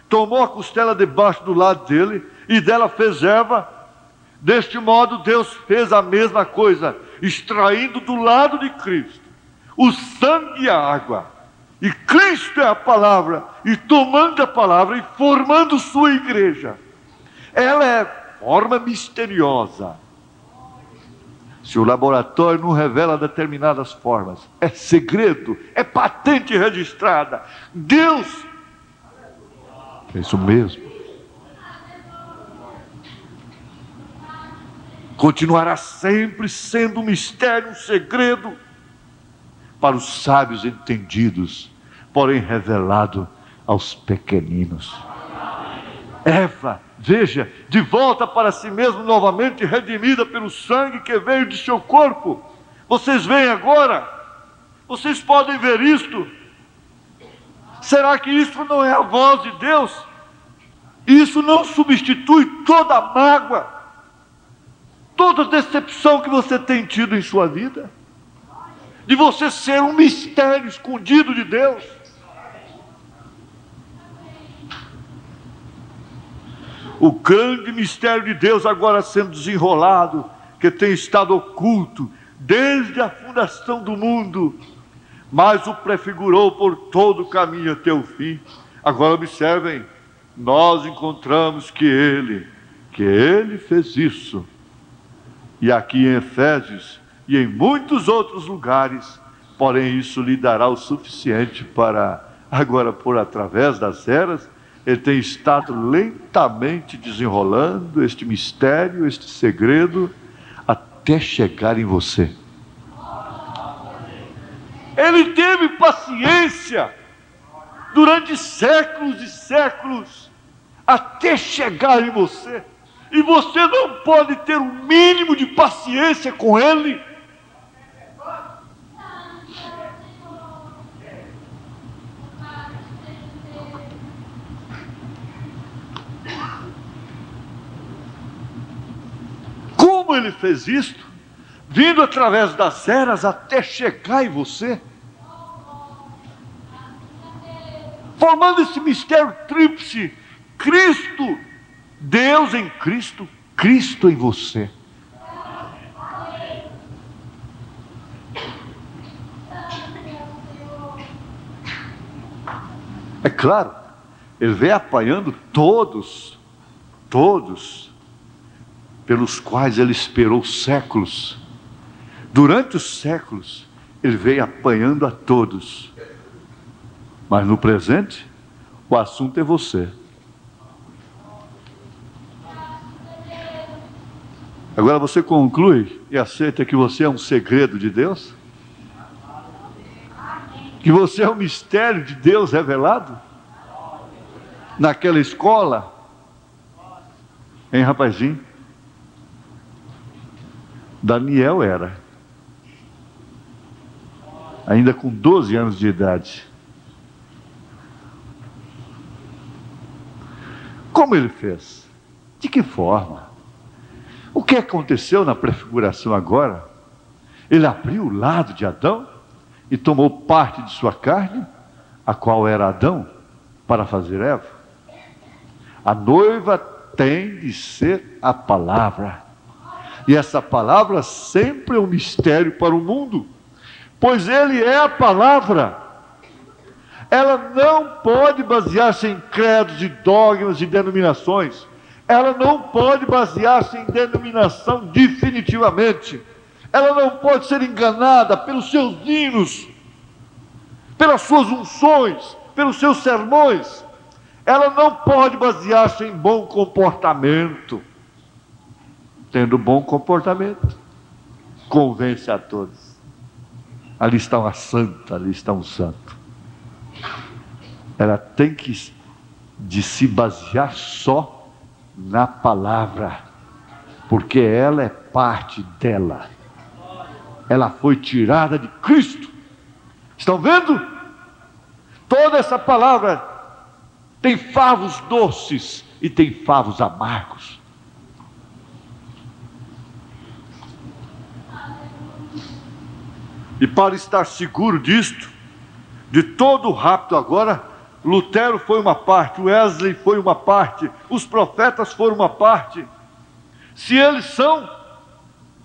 tomou a costela debaixo do lado dele, e dela fez Eva. Deste modo Deus fez a mesma coisa, extraindo do lado de Cristo o sangue e a água, e Cristo é a palavra, e tomando a palavra e formando sua igreja. Ela é forma misteriosa. Se o laboratório não revela determinadas formas, é segredo, é patente registrada. Deus é isso mesmo. Continuará sempre sendo um mistério, um segredo para os sábios entendidos, porém revelado aos pequeninos. Eva, veja, de volta para si mesmo novamente, redimida pelo sangue que veio de seu corpo. Vocês veem agora? Vocês podem ver isto? Será que isso não é a voz de Deus? Isso não substitui toda a mágoa, toda a decepção que você tem tido em sua vida? De você ser um mistério escondido de Deus? O grande mistério de Deus agora sendo desenrolado, que tem estado oculto desde a fundação do mundo, mas o prefigurou por todo o caminho até o fim. Agora observem, nós encontramos que Ele fez isso. E aqui em Efésios e em muitos outros lugares, porém isso lhe dará o suficiente para, agora por através das eras, Ele tem estado lentamente desenrolando este mistério, este segredo, até chegar em você. Ele teve paciência durante séculos e séculos, até chegar em você. E você não pode ter o mínimo de paciência com Ele? Como Ele fez isto? Vindo através das eras até chegar em você, formando esse mistério tríplice: Cristo, Deus em Cristo, Cristo em você. É claro, Ele vem apanhando todos pelos quais Ele esperou séculos. Durante os séculos, Ele veio apanhando a todos. Mas no presente, o assunto é você. Agora você conclui e aceita que você é um segredo de Deus? Que você é um mistério de Deus revelado? Naquela escola? Hein, rapazinho? Daniel era. Ainda com 12 anos de idade. Como ele fez? De que forma? O que aconteceu na prefiguração agora? Ele abriu o lado de Adão e tomou parte de sua carne, a qual era Adão, para fazer Eva. A noiva tem de ser a palavra. E essa palavra sempre é um mistério para o mundo, pois Ele é a palavra. ela não pode basear-se em credos e dogmas e denominações. Ela não pode basear-se em denominação definitivamente. Ela não pode ser enganada pelos seus hinos, pelas suas unções, pelos seus sermões. Ela não pode basear-se em bom comportamento. Tendo bom comportamento, convence a todos. Ali está uma santa, ali está um santo. Ela tem que se basear só na palavra, porque ela é parte dela. Ela foi tirada de Cristo. Estão vendo? Toda essa palavra tem favos doces e tem favos amargos. E para estar seguro disto, de todo o rapto agora, Lutero foi uma parte, Wesley foi uma parte, os profetas foram uma parte. Se eles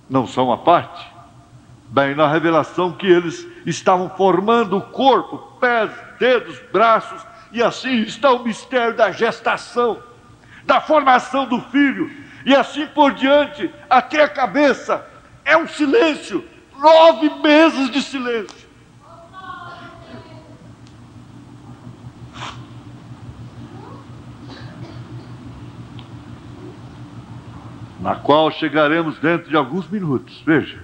não são uma parte, bem, na revelação que eles estavam formando o corpo, pés, dedos, braços, e assim está o mistério da gestação, da formação do filho, e assim por diante, até a cabeça, é um silêncio, 9 meses de silêncio. Na qual chegaremos dentro de alguns minutos, veja,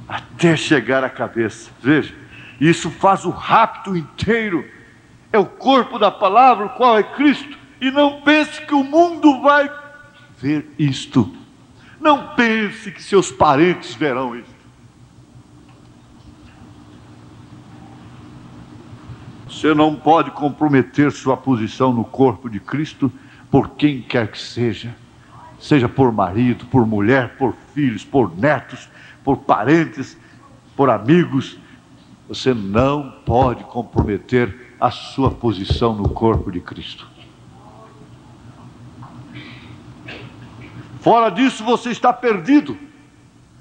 até chegar à cabeça, veja, isso faz o rapto inteiro, é o corpo da palavra, o qual é Cristo, e não pense que o mundo vai ver isto, não pense que seus parentes verão isto. Você não pode comprometer sua posição no corpo de Cristo por quem quer que seja. Seja por marido, por mulher, por filhos, por netos, por parentes, por amigos. Você não pode comprometer a sua posição no corpo de Cristo. Fora disso, você está perdido.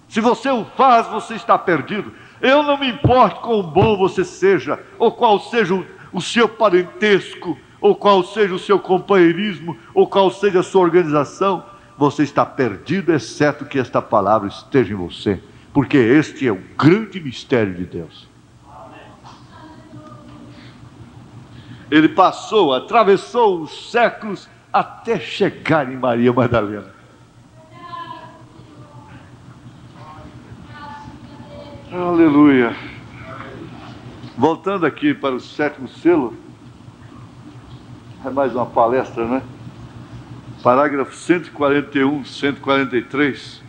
Se você o faz, você está perdido. Eu não me importo quão bom você seja, ou qual seja o seu parentesco, ou qual seja o seu companheirismo, ou qual seja a sua organização. Você está perdido, exceto que esta palavra esteja em você, porque este é o grande mistério de Deus. Ele atravessou os séculos até chegar em Maria Madalena. Aleluia. Voltando aqui para o 7º selo, é mais uma palestra, né? Parágrafo 141, 143.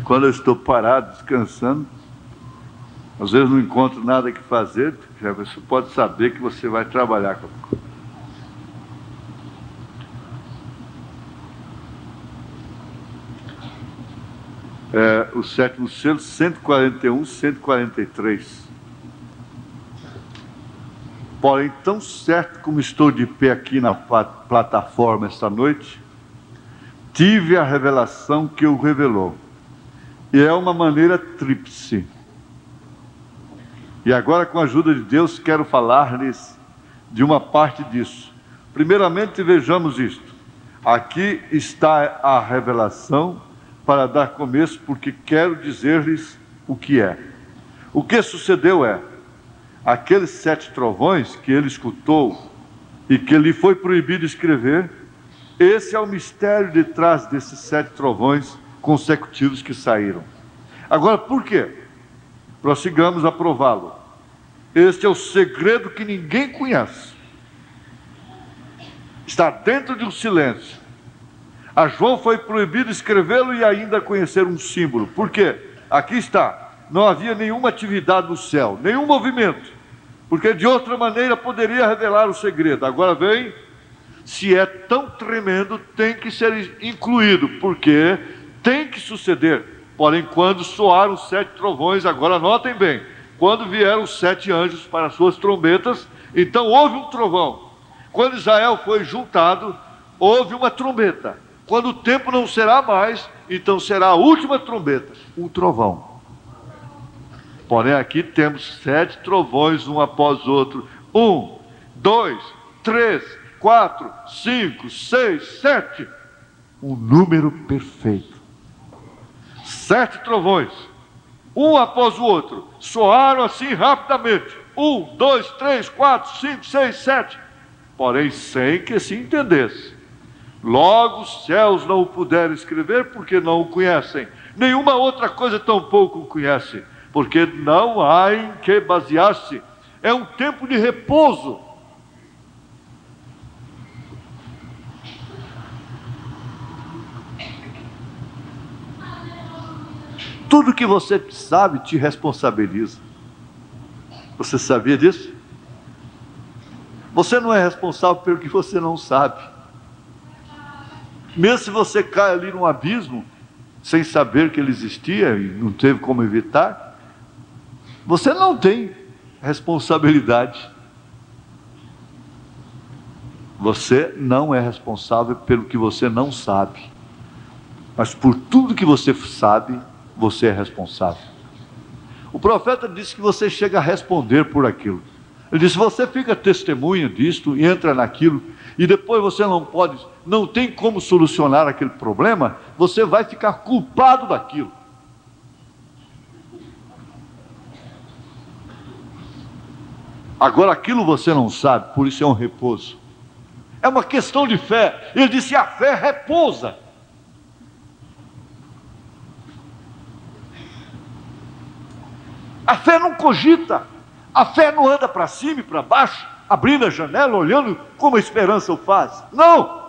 Quando eu estou parado, descansando, às vezes não encontro nada que fazer, já você pode saber que você vai trabalhar com o 7º selo, 141, 143. Porém, tão certo como estou de pé aqui na plataforma esta noite, tive a revelação que o revelou. E é uma maneira tríplice. E agora, com a ajuda de Deus, quero falar-lhes de uma parte disso. Primeiramente, vejamos isto. Aqui está a revelação para dar começo, porque quero dizer-lhes o que é. O que sucedeu é, aqueles 7 trovões que ele escutou e que lhe foi proibido escrever, esse é o mistério de trás desses 7 trovões consecutivos que saíram. Agora, por quê? Prossigamos a prová-lo. Este é o segredo que ninguém conhece. Está dentro de um silêncio. A João foi proibido escrevê-lo e ainda conhecer um símbolo. Por quê? Aqui está. Não havia nenhuma atividade no céu, nenhum movimento, porque de outra maneira poderia revelar o segredo. Agora vem, se é tão tremendo, tem que ser incluído, porque tem que suceder. Porém, quando soaram os 7 trovões, agora notem bem, quando vieram os 7 anjos para as suas trombetas, então houve um trovão. Quando Israel foi juntado, houve uma trombeta. Quando o tempo não será mais, então será a última trombeta, um trovão. Porém, aqui temos 7 trovões, um após o outro. 1, 2, 3, 4, 5, 6, 7. Um número perfeito. 7 trovões, um após o outro, soaram assim rapidamente. 1, 2, 3, 4, 5, 6, 7. Porém, sem que se entendesse. Logo os céus não o puderam escrever, porque não o conhecem. Nenhuma outra coisa tampouco o conhece, porque não há em que basear-se. É um tempo de repouso. Tudo que você sabe te responsabiliza. Você sabia disso? Você não é responsável pelo que você não sabe. Mesmo se você cai ali num abismo, sem saber que ele existia e não teve como evitar, você não tem responsabilidade. Você não é responsável pelo que você não sabe. Mas por tudo que você sabe, você é responsável. O profeta disse que você chega a responder por aquilo. Ele disse: você fica testemunha disto e entra naquilo, e depois você não tem como solucionar aquele problema, você vai ficar culpado daquilo. Agora aquilo você não sabe, por isso é um repouso. É uma questão de fé. Ele disse: a fé repousa. A fé não cogita, a fé não anda para cima e para baixo, abrindo a janela, olhando como a esperança o faz. Não!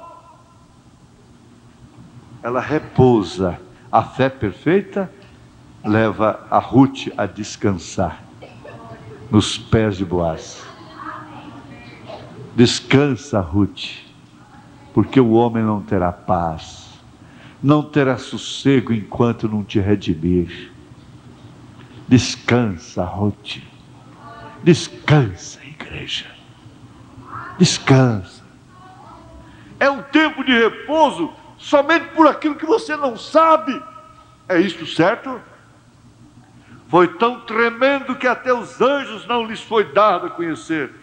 Ela repousa. A fé perfeita leva a Ruth a descansar nos pés de Boaz. Descansa, Ruth, porque o homem não terá paz, não terá sossego enquanto não te redimir. Descansa, Ruth. Descansa, igreja. Descansa. É um tempo de repouso somente por aquilo que você não sabe. É isto certo? Foi tão tremendo que até os anjos não lhes foi dado a conhecer.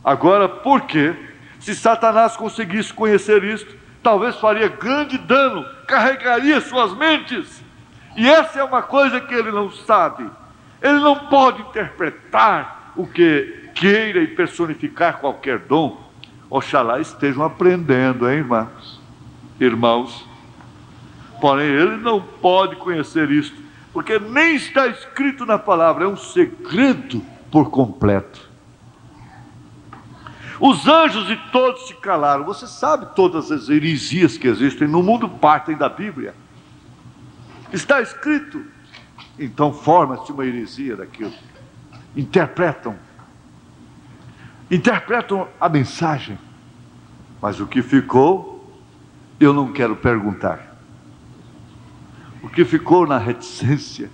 Agora, por quê? Se Satanás conseguisse conhecer isto, talvez faria grande dano, carregaria suas mentes. E essa é uma coisa que ele não sabe. Ele não pode interpretar o que queira e personificar qualquer dom. Oxalá estejam aprendendo, hein, irmãos? Irmãos. Porém, ele não pode conhecer isto, porque nem está escrito na palavra, é um segredo por completo. Os anjos e todos se calaram. Você sabe todas as heresias que existem no mundo partem da Bíblia. Está escrito. Então forma-se uma heresia daquilo. Interpretam a mensagem. Mas o que ficou, eu não quero perguntar. O que ficou na reticência,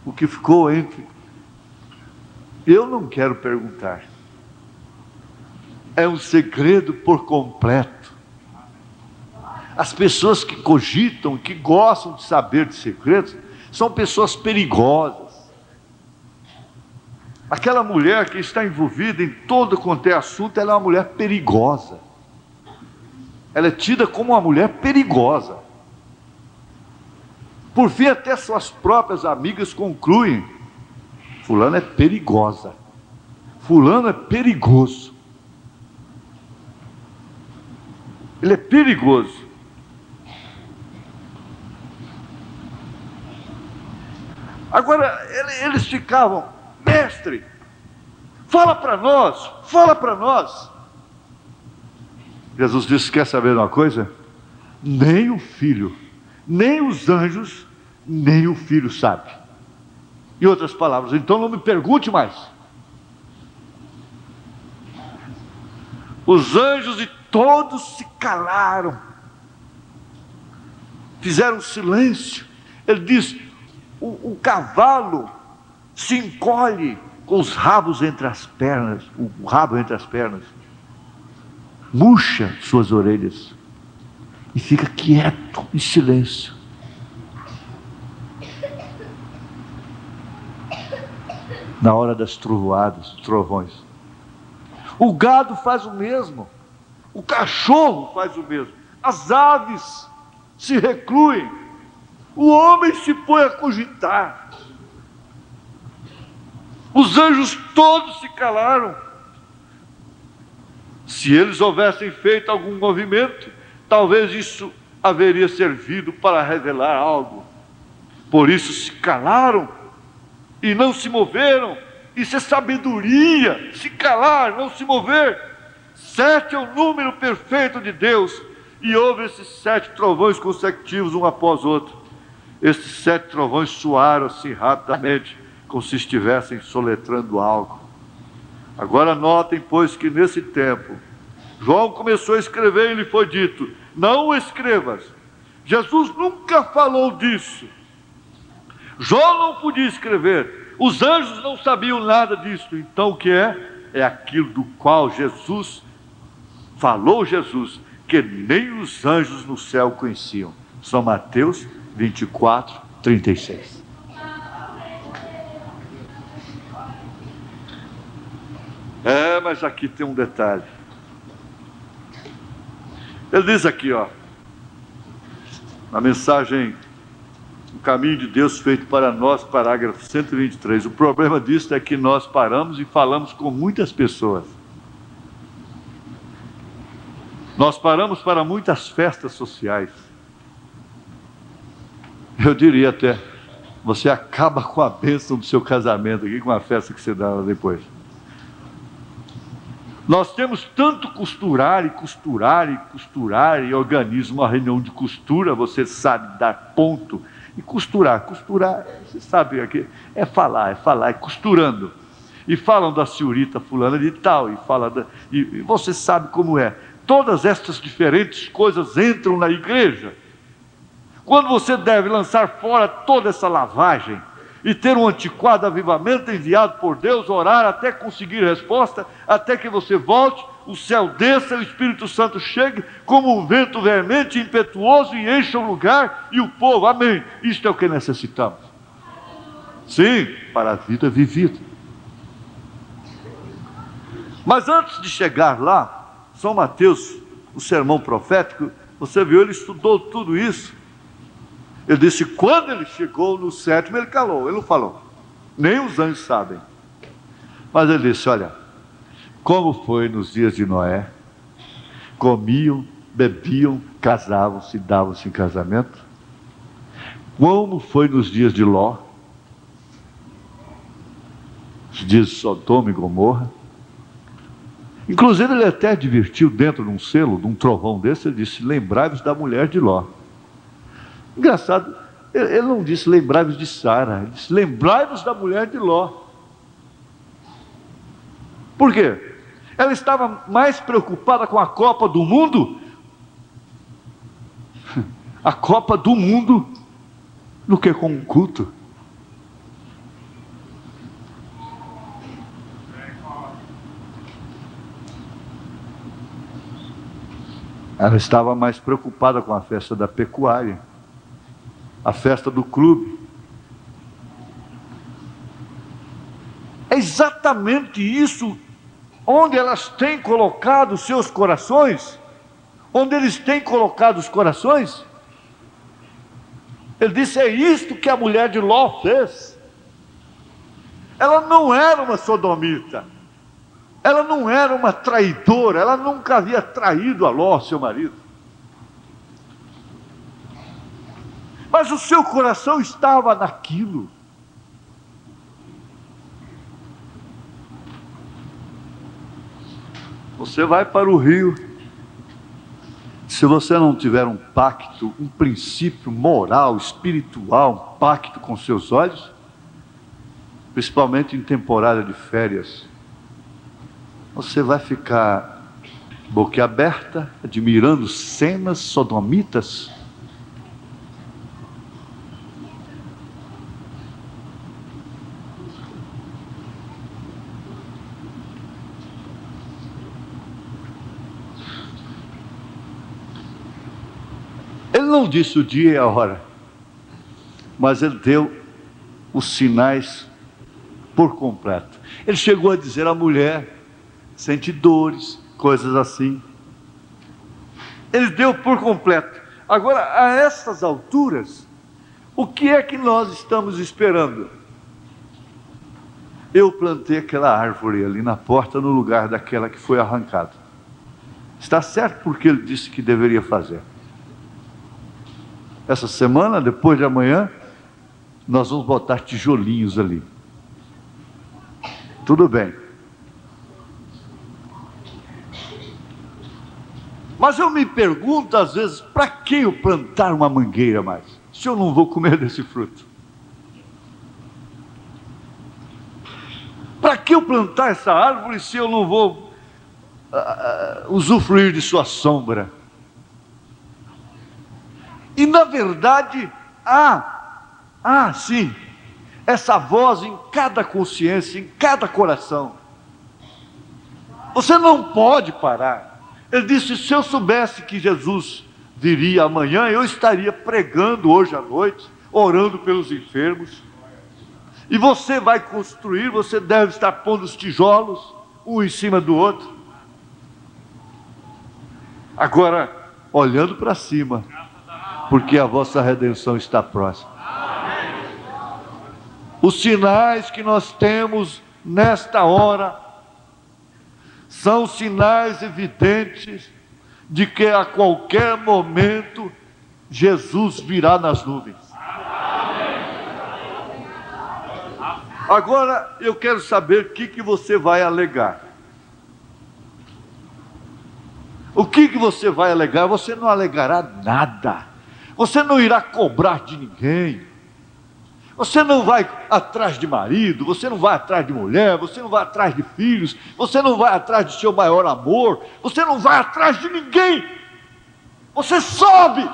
o que ficou entre, eu não quero perguntar. É um segredo por completo. As pessoas que cogitam, que gostam de saber de segredos, são pessoas perigosas. Aquela mulher que está envolvida em todo quanto é assunto, ela é uma mulher perigosa. Ela é tida como uma mulher perigosa. Por fim, até suas próprias amigas concluem: fulano é perigosa, fulano é perigoso. Ele é perigoso. Agora, eles ficavam: mestre, fala para nós, fala para nós. Jesus disse: quer saber de uma coisa? Nem o filho, nem os anjos, nem o filho sabe. Em outras palavras, então não me pergunte mais. Os anjos e todos se calaram, fizeram silêncio. Ele diz: o cavalo se encolhe com os rabos entre as pernas, o rabo entre as pernas, murcha suas orelhas e fica quieto, em silêncio. na hora das trovoadas, dos trovões. O gado faz o mesmo, o cachorro faz o mesmo, as aves se recluem, o homem se põe a cogitar. Os anjos todos se calaram. Se eles houvessem feito algum movimento, talvez isso haveria servido para revelar algo. Por isso se calaram e não se moveram. Isso é sabedoria, se calar, não se mover. 7 é o número perfeito de Deus. E houve esses 7 trovões consecutivos, um após o outro. Esses 7 trovões soaram assim rapidamente, como se estivessem soletrando algo. Agora notem, pois, que nesse tempo, João começou a escrever e lhe foi dito: não escrevas. Jesus nunca falou disso. João não podia escrever. Os anjos não sabiam nada disso. Então o que é? É aquilo do qual Jesus falou, que nem os anjos no céu conheciam. São Mateus 24, 36. Mas aqui tem um detalhe. Ele diz aqui, na mensagem O Caminho de Deus Feito para Nós, parágrafo 123. O problema disso é que nós paramos e falamos com muitas pessoas. Nós paramos para muitas festas sociais. Eu diria até, você acaba com a bênção do seu casamento aqui, com a festa que você dá depois. Nós temos tanto costurar e organismo, uma reunião de costura, você sabe dar ponto. E costurar, você sabe, é falar, costurando. E falam da senhorita fulana de tal, e você sabe como é. Todas estas diferentes coisas entram na igreja. Quando você deve lançar fora toda essa lavagem, e ter um antiquado avivamento enviado por Deus, orar até conseguir resposta, até que você volte, o céu desça, o Espírito Santo chegue como um vento veemente, impetuoso, e encha o lugar, e o povo, amém. Isto é o que necessitamos. Sim, para a vida vivida. Mas antes de chegar lá, São Mateus, o sermão profético, você viu, ele estudou tudo isso. Ele disse, quando ele chegou no 7º, ele calou, ele não falou. Nem os anjos sabem. Mas ele disse, olha, como foi nos dias de Noé? Comiam, bebiam, casavam-se, davam-se em casamento. Como foi nos dias de Ló? Os dias de Sodoma e Gomorra. Inclusive ele até advertiu dentro de um selo, de um trovão desse, ele disse, lembrai-vos da mulher de Ló. Engraçado, ele não disse lembrai-vos de Sara, ele disse lembrai-vos da mulher de Ló. Por quê? Ela estava mais preocupada com a Copa do Mundo, a Copa do Mundo, do que com o culto. Ela estava mais preocupada com a festa da pecuária, a festa do clube. É exatamente isso onde elas têm colocado os seus corações, onde eles têm colocado os corações. Ele disse, é isto que a mulher de Ló fez. Ela não era uma sodomita, ela não era uma traidora, ela nunca havia traído a Ló, seu marido. Mas o seu coração estava naquilo. Você vai para o rio, se você não tiver um pacto, um princípio moral, espiritual, um pacto com seus olhos, principalmente em temporada de férias, você vai ficar boquiaberta, admirando cenas sodomitas. Ele não disse o dia e a hora, mas ele deu os sinais por completo. Ele chegou a dizer: a mulher sente dores, coisas assim. Ele deu por completo. Agora, a essas alturas, o que é que nós estamos esperando? Eu plantei aquela árvore ali na porta, no lugar daquela que foi arrancada. Está certo, porque ele disse que deveria fazer. Essa semana, depois de amanhã, nós vamos botar tijolinhos ali. Tudo bem. Mas eu me pergunto às vezes, para que eu plantar uma mangueira mais, se eu não vou comer desse fruto? Para que eu plantar essa árvore se eu não vou usufruir de sua sombra? E na verdade, sim, essa voz em cada consciência, em cada coração. Você não pode parar. Ele disse: se eu soubesse que Jesus viria amanhã, eu estaria pregando hoje à noite, orando pelos enfermos. E você vai construir, você deve estar pondo os tijolos, um em cima do outro. Agora, olhando para cima, porque a vossa redenção está próxima. Os sinais que nós temos nesta hora são sinais evidentes de que a qualquer momento Jesus virá nas nuvens. Agora eu quero saber o que você vai alegar. O que você vai alegar? Você não alegará nada. Você não irá cobrar de ninguém. Você não vai atrás de marido, você não vai atrás de mulher, você não vai atrás de filhos, você não vai atrás de seu maior amor, você não vai atrás de ninguém. Você sobe.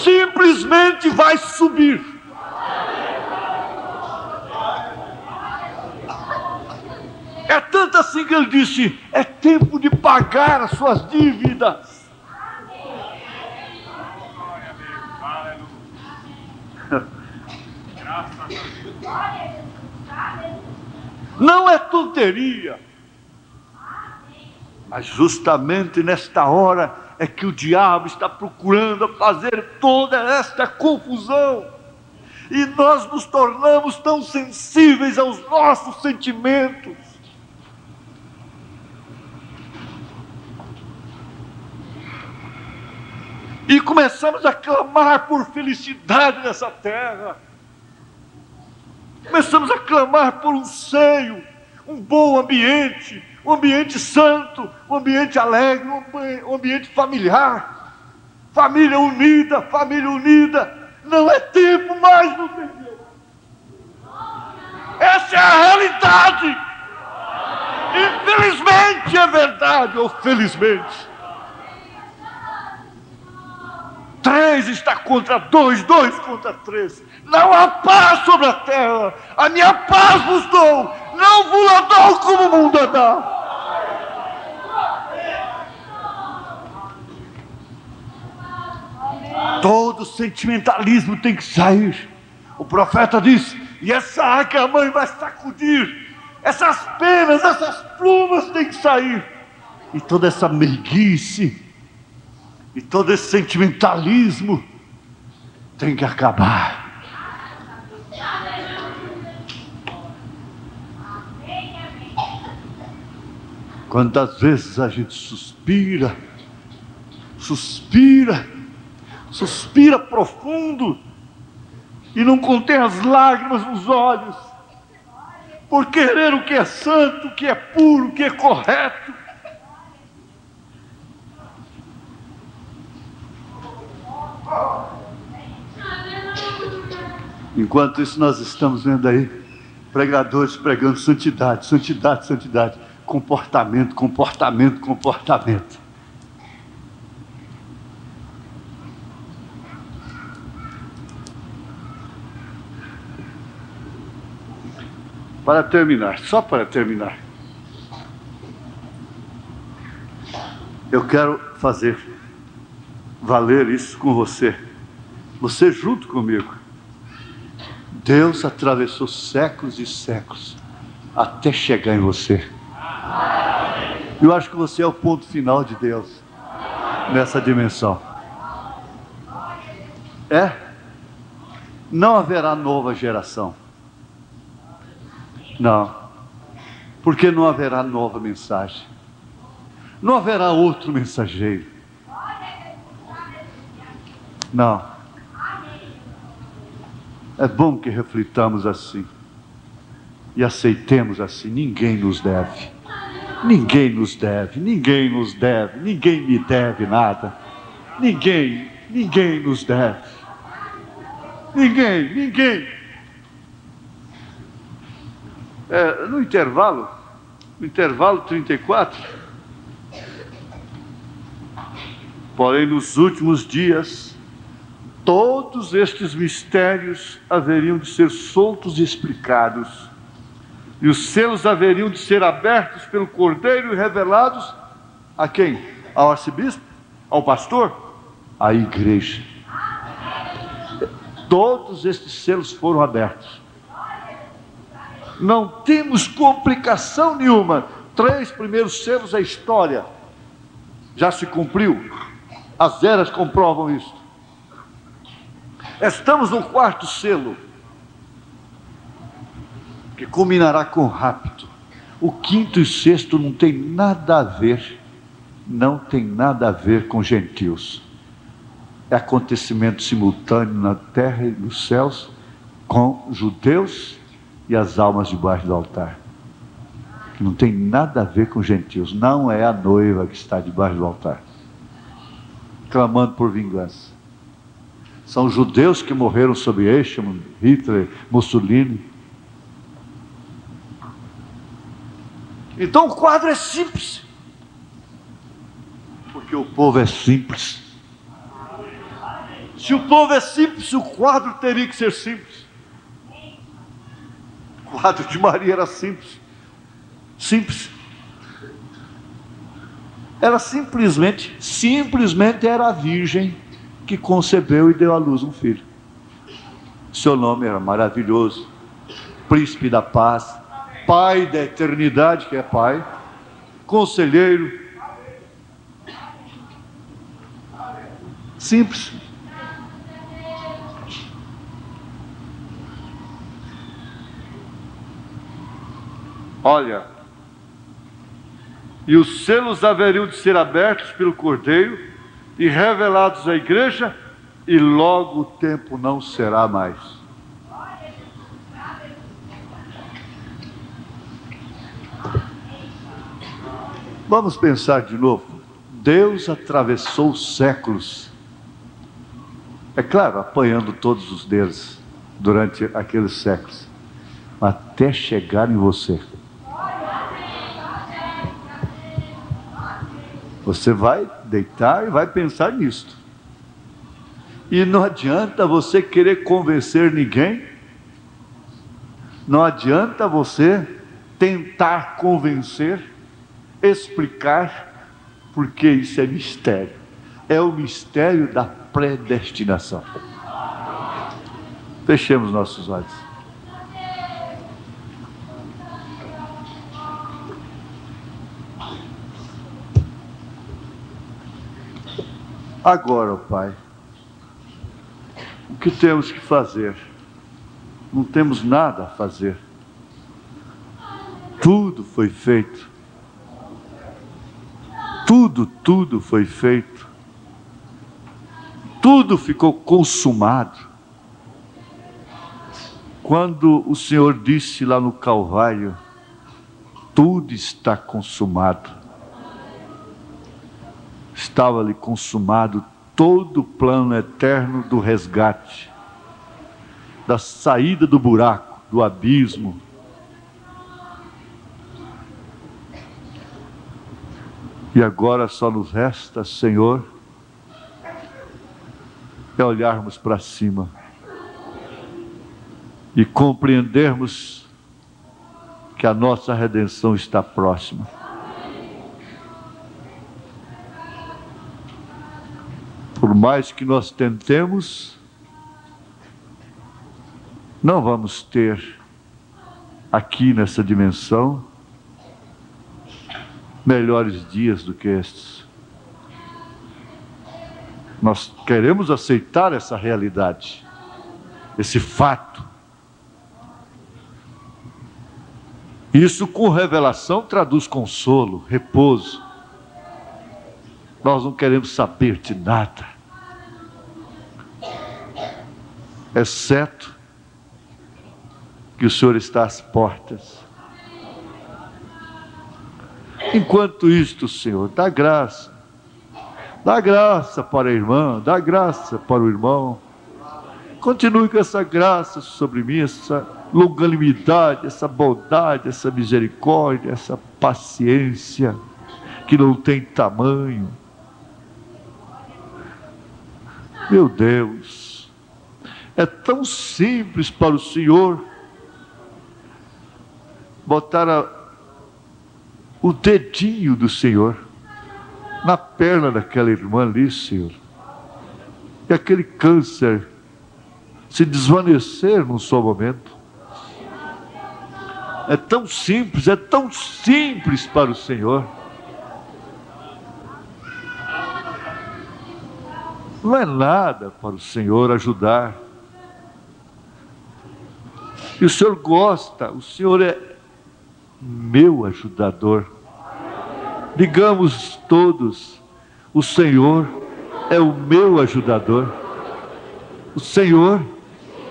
Simplesmente vai subir. É tanto assim que ele disse: é tempo de pagar as suas dívidas. Não é tonteria. Mas justamente nesta hora é que o diabo está procurando fazer toda esta confusão. E nós nos tornamos tão sensíveis aos nossos sentimentos. E começamos a clamar por felicidade nessa terra. Começamos a clamar por um seio, um bom ambiente, um ambiente santo, um ambiente alegre, um ambiente familiar. Família unida, família unida. Não é tempo mais, não tem jeito. Essa é a realidade. Infelizmente é verdade, ou felizmente. 3 está contra 2, 2 contra 3. Não há paz sobre a terra. A minha paz vos dou, não vos la dou como o mundo a dá. Todo sentimentalismo tem que sair. O profeta disse: e essa águia mãe vai sacudir. Essas penas, essas plumas têm que sair. E toda essa meiguice, e todo esse sentimentalismo tem que acabar. Quantas vezes a gente suspira profundo e não contém as lágrimas nos olhos, por querer o que é santo, o que é puro, o que é correto. Enquanto isso, nós estamos vendo aí pregadores pregando santidade, santidade, santidade, comportamento, comportamento, comportamento. Para terminar, só para terminar, eu quero fazer valer isso com você junto comigo. Deus atravessou séculos e séculos até chegar em você. Eu acho que você é o ponto final de Deus nessa dimensão. Não haverá nova geração. Não. Porque não haverá nova mensagem. Não haverá outro mensageiro. Não. É bom que reflitamos assim. E aceitemos assim. Ninguém nos deve. Ninguém nos deve. Ninguém nos deve. Ninguém me deve nada. Ninguém nos deve. Ninguém. No intervalo 34, porém nos últimos dias, todos estes mistérios haveriam de ser soltos e explicados, e os selos haveriam de ser abertos pelo Cordeiro e revelados a quem? Ao arcebispo? Ao pastor? À igreja. Todos estes selos foram abertos. Não temos complicação nenhuma. 3 primeiros selos é história. Já se cumpriu. As eras comprovam isso. Estamos no 4º selo, que culminará com o rapto. O 5º e 6º não tem nada a ver. Não tem nada a ver com gentios. É acontecimento simultâneo na terra e nos céus, com judeus e as almas debaixo do altar. Não tem nada a ver com gentios. Não é a noiva que está debaixo do altar, clamando por vingança. São judeus que morreram sob Eichmann, Hitler, Mussolini. Então o quadro é simples, porque o povo é simples. Se o povo é simples, o quadro teria que ser simples. O quadro de Maria era simples. Ela simplesmente era a virgem que concebeu e deu à luz um filho. Seu nome era maravilhoso, príncipe da paz, pai da eternidade, que é pai, conselheiro. Simples. Olha, e os selos haveriam de ser abertos pelo Cordeiro e revelados à igreja, e logo o tempo não será mais. Vamos pensar de novo. Deus atravessou os séculos, é claro, apanhando todos os deles durante aqueles séculos, até chegar em você. Você vai deitar e vai pensar nisto. E não adianta você querer convencer ninguém. Não adianta você tentar convencer, explicar, porque isso é mistério. É o mistério da predestinação. Fechemos nossos olhos. Agora, ó Pai, o que temos que fazer? Não temos nada a fazer. Tudo foi feito. Tudo foi feito. Tudo ficou consumado. Quando o Senhor disse lá no Calvário, tudo está consumado. Estava ali consumado todo o plano eterno do resgate, da saída do buraco, do abismo. E agora só nos resta, Senhor, é olharmos para cima e compreendermos que a nossa redenção está próxima. Por mais que nós tentemos, não vamos ter aqui nessa dimensão melhores dias do que estes. Nós queremos aceitar essa realidade, esse fato. Isso com revelação traduz consolo, repouso. Nós não queremos saber de nada, exceto que o Senhor está às portas. Enquanto isto, Senhor, dá graça para a irmã, dá graça para o irmão. Continue com essa graça sobre mim, essa longanimidade, essa bondade, essa misericórdia, essa paciência que não tem tamanho. Meu Deus, é tão simples para o Senhor botar o dedinho do Senhor na perna daquela irmã ali, Senhor, e aquele câncer se desvanecer num só momento. É tão simples para o Senhor. Não é nada para o Senhor ajudar. E o Senhor gosta, o Senhor é meu ajudador. Digamos todos: o Senhor é o meu ajudador. O Senhor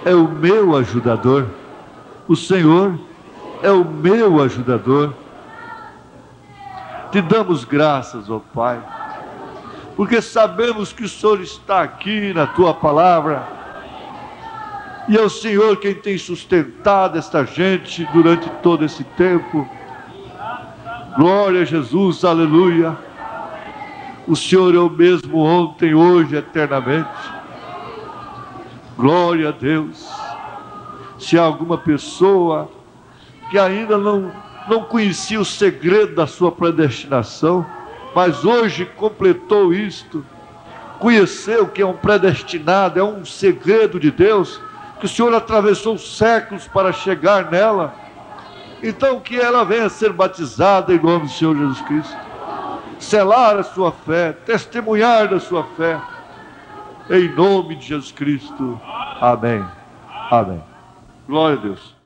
é o meu ajudador. O Senhor é o meu ajudador. Te damos graças, ó Pai, porque sabemos que o Senhor está aqui na Tua palavra, e é o Senhor quem tem sustentado esta gente durante todo esse tempo. Glória a Jesus, aleluia. O Senhor é o mesmo ontem, hoje, eternamente. Glória a Deus. Se há alguma pessoa que ainda não conhecia o segredo da sua predestinação, mas hoje completou isto, conheceu que é um predestinado, é um segredo de Deus, que o Senhor atravessou séculos para chegar nela, então que ela venha ser batizada em nome do Senhor Jesus Cristo, selar a sua fé, testemunhar da sua fé, em nome de Jesus Cristo. Amém. Amém. Glória a Deus.